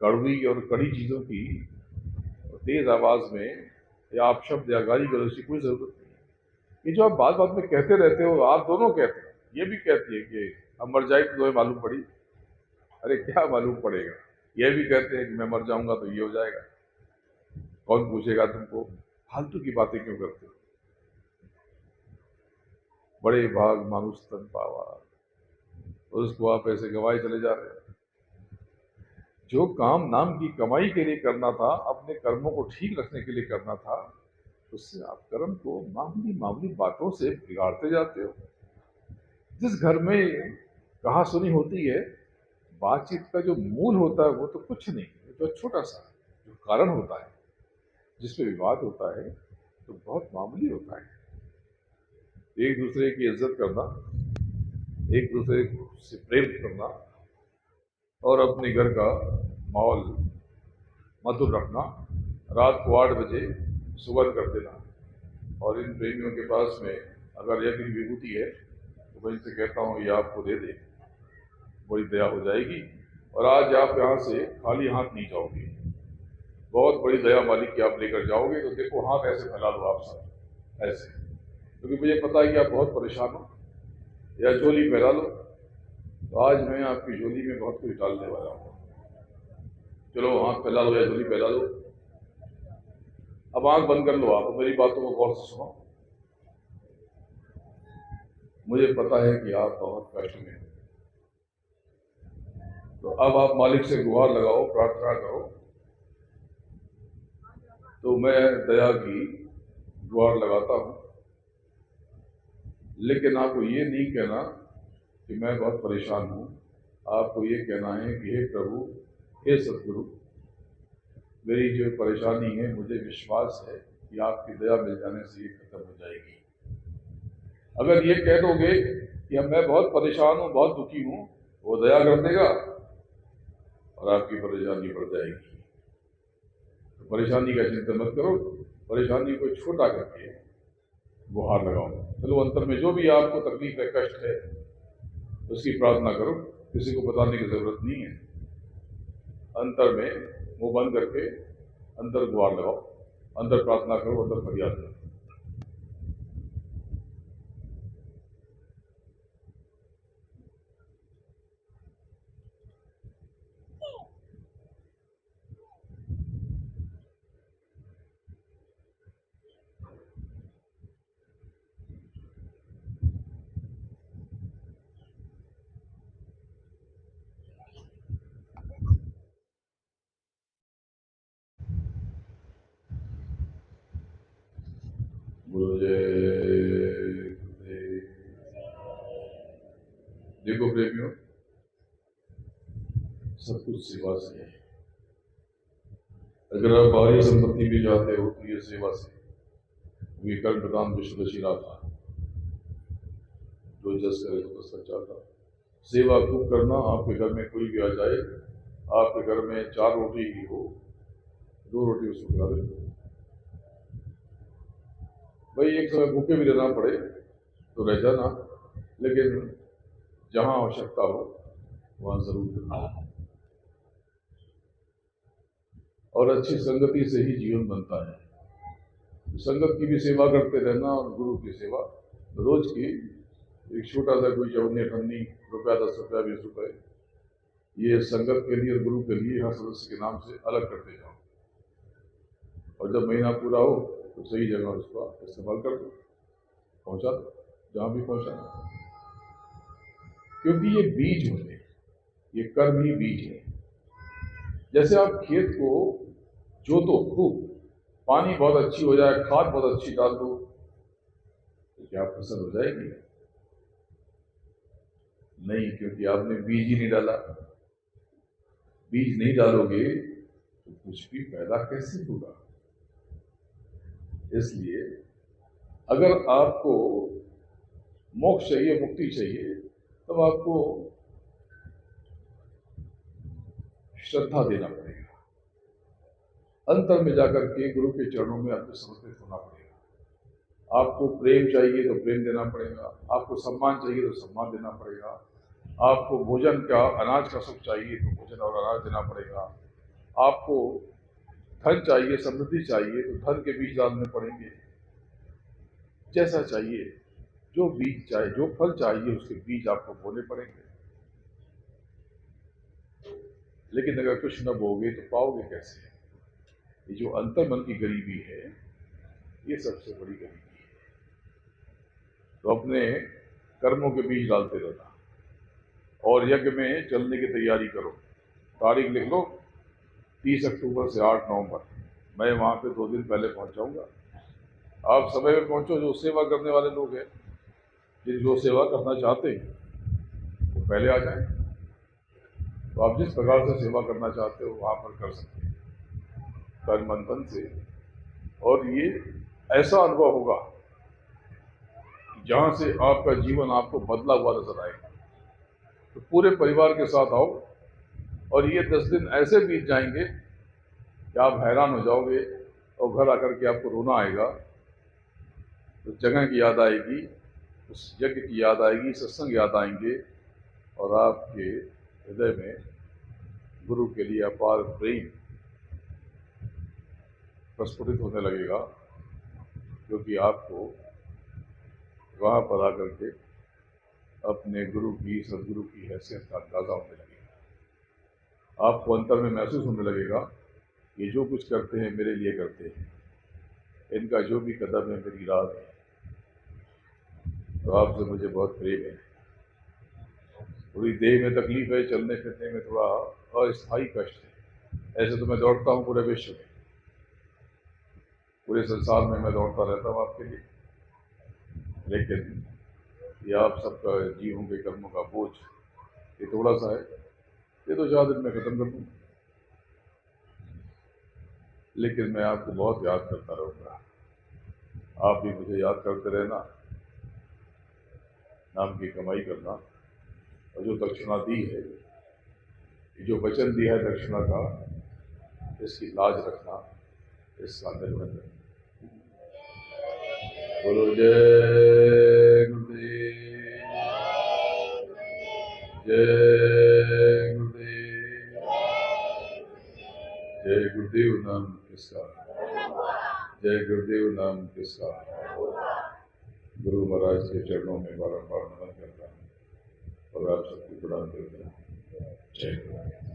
कड़वी और कड़ी चीजों की तेज आवाज में या आप शब्द या गाली गलौज की कोई जरूरत नहीं है। ये जो आप बात बात में कहते रहते हो, आप दोनों कहते हो, ये भी कहती है कि अब मर जाए तो तुम्हें मालूम पड़ी। अरे क्या मालूम पड़ेगा, ये भी कहते हैं कि मैं मर जाऊंगा तो ये हो जाएगा, कौन पूछेगा तुमको, फालतू की बातें क्यों करते हो। बड़े भाग मानुष तन पावा, और उसको आप ऐसे गवाए चले जा रहे हो। जो काम नाम की कमाई के लिए करना था, अपने कर्मों को ठीक रखने के लिए करना था, उससे आप कर्म को मामूली मामूली बातों से बिगाड़ते जाते हो। जिस घर में कहा सुनी होती है, बातचीत का जो मूल होता है वो तो कुछ नहीं, जो छोटा सा जो कारण होता है जिसमें विवाद होता है, तो बहुत मामूली होता है। एक दूसरे की इज्जत करना, एक दूसरे से प्रेम करना, और अपने घर का माहौल मधुर रखना। रात को 8 बजे सुबह कर देना। और इन प्रेमियों के पास में अगर यह भी विभूति है तो मैं इनसे कहता हूँ ये आपको दे दे, बड़ी दया हो जाएगी। और आज आप यहाँ से खाली हाथ नहीं जाओगे, बहुत बड़ी दया मालिक की आप लेकर जाओगे। तो देखो, हाथ ऐसे फैला लो आप सब ऐसे, क्योंकि मुझे पता है कि आप बहुत परेशान हो। या झोली फैला लो, तो आज मैं आपकी झोली में बहुत कुछ डालने वाला हूँ। चलो हाथ फैला लो या झोली फैला लो। अब आंख बंद कर लो, आप मेरी बातों को गौर से सुनो। मुझे पता है कि आप बहुत कष्ट में हो, तो अब आप मालिक से गुहार लगाओ, प्रार्थना करो। तो मैं दया की गुहार लगाता हूँ, लेकिन आपको ये नहीं कहना कि मैं बहुत परेशान हूँ। आपको ये कहना है कि हे प्रभु, हे सतगुरु, मेरी जो परेशानी है, मुझे विश्वास है कि आपकी दया मिल जाने से ये खत्म हो जाएगी। अगर ये कह दोगे कि अब मैं बहुत परेशान हूँ, बहुत दुखी हूँ, वो दया कर देगा और आपकी परेशानी बढ़ जाएगी। तो परेशानी का चिंता मत करो, परेशानी को छोटा करके गुहार लगाओ। चलो अंतर में जो भी आपको तकलीफ है, कष्ट है, उसकी प्रार्थना करो, किसी को बताने की जरूरत नहीं है। अंतर में मुंह बंद करके अंदर गुहार लगाओ, अंदर प्रार्थना करो, अंदर फरियाद करो। मुझे देखो प्रेमियों, सब कुछ सेवा से है। अगर आप बाहरी संपत्ति भी चाहते हो तो ये सेवा से, अभी कल प्रधान विश्व दशहरा था, जो जस करे तो सच्चा था। सेवा खूब करना, आपके घर में कोई भी आ जाए, आपके घर में 4 रोटी ही हो, 2 रोटी उसको खिला दे। भाई एक समय भूखे भी रहना पड़े तो रह जाना, लेकिन जहां आवश्यकता हो वहां जरूर करना। और अच्छी संगति से ही जीवन बनता है। संगत की भी सेवा करते रहना और गुरु की सेवा रोज की एक छोटा सा कोई चवन्नी अठन्नी रुपया, 10 रुपया, 20 रुपये, ये संगत के लिए और गुरु के लिए हर सदस्य के नाम से अलग करते जाओ, और जब महीना पूरा हो तो सही जगह उसका इस्तेमाल कर दो, पहुंचा दो जहां भी पहुंचाना। क्योंकि ये बीज होते हैं, ये कर्म ही बीज है। जैसे आप खेत को जोतो खूब, पानी बहुत अच्छी हो जाए, खाद बहुत अच्छी डाल दो, तो क्या फसल हो जाएगी? नहीं, क्योंकि आपने बीज ही नहीं डाला। बीज नहीं डालोगे तो कुछ भी पैदा कैसे होगा? इसलिए अगर आपको मोक्ष चाहिए, मुक्ति चाहिए, तब आपको श्रद्धा देना पड़ेगा। अंतर में जाकर के गुरु के चरणों में आपको समर्पित होना पड़ेगा। आपको प्रेम चाहिए तो प्रेम देना पड़ेगा, आपको सम्मान चाहिए तो सम्मान देना पड़ेगा, आपको भोजन का, अनाज का सुख चाहिए तो भोजन और अनाज देना पड़ेगा, आपको धन चाहिए, समृद्धि चाहिए तो धन के बीज डालने पड़ेंगे। जैसा चाहिए, जो बीज चाहिए, जो फल चाहिए, उसके बीज आपको बोने पड़ेंगे। लेकिन अगर कुछ न बोगे तो पाओगे कैसे? ये जो अंतर्मन की गरीबी है, ये सबसे बड़ी गरीबी है। तो अपने कर्मों के बीज डालते रहना और यज्ञ में चलने की तैयारी करो। तारीख लिख लो, 30 अक्टूबर से 8 नवंबर, मैं वहां पे 2 दिन पहले पहुंच जाऊंगा। आप समय में पहुंचो। जो सेवा करने वाले लोग हैं, जो सेवा करना चाहते हैं, वो पहले आ जाए। तो आप जिस प्रकार से सेवा करना चाहते हो वहां पर कर सकते हैं, तन मन धन से। और ये ऐसा अनुभव होगा जहां से आपका जीवन आपको बदला हुआ नजर आएगा। तो पूरे परिवार के साथ आओ, और ये 10 दिन ऐसे बीत जाएंगे कि आप हैरान हो जाओगे, और घर आकर के आपको रोना आएगा। तो जगह की याद आएगी, उस यज्ञ की याद आएगी, सत्संग याद आएंगे, और आपके हृदय में गुरु के लिए अपार प्रेम प्रस्फुटित होने लगेगा, क्योंकि आपको वहां पर आकर के अपने गुरु की, सदगुरु की हैसियत का अंदाजा होने लगेगा। आपको अंतर में महसूस होने लगेगा, ये जो कुछ करते हैं मेरे लिए करते हैं, इनका जो भी कदम है मेरी राह है। तो आपसे मुझे बहुत प्रेम है। पूरी देह में तकलीफ है, चलने फिरने में थोड़ा अस्थायी कष्ट है। ऐसे तो मैं दौड़ता हूँ पूरे विश्व में, पूरे संसार में मैं दौड़ता रहता हूँ आपके लिए, लेकिन ये आप सबका जीवों के कर्मों का बोझ ये थोड़ा सा है, ये तो 4 दिन में खत्म कर दूँ। लेकिन मैं आपको बहुत याद करता रहूँगा, आप भी मुझे याद करते रहना, नाम की कमाई करना, और जो दक्षिणा दी है, जो वचन दिया है दक्षिणा का, इसकी लाज रखना, इसका निर्वहन रखना। बोलो जय गुरुदेव, जय गुरुदेव, जय गुरुदेव नाम किसका, जय गुरुदेव नाम किसका। गुरु महाराज के चरणों में बारंबार नमन करता हूँ और आप सबको प्रणाम करता हूँ। जय गुरु।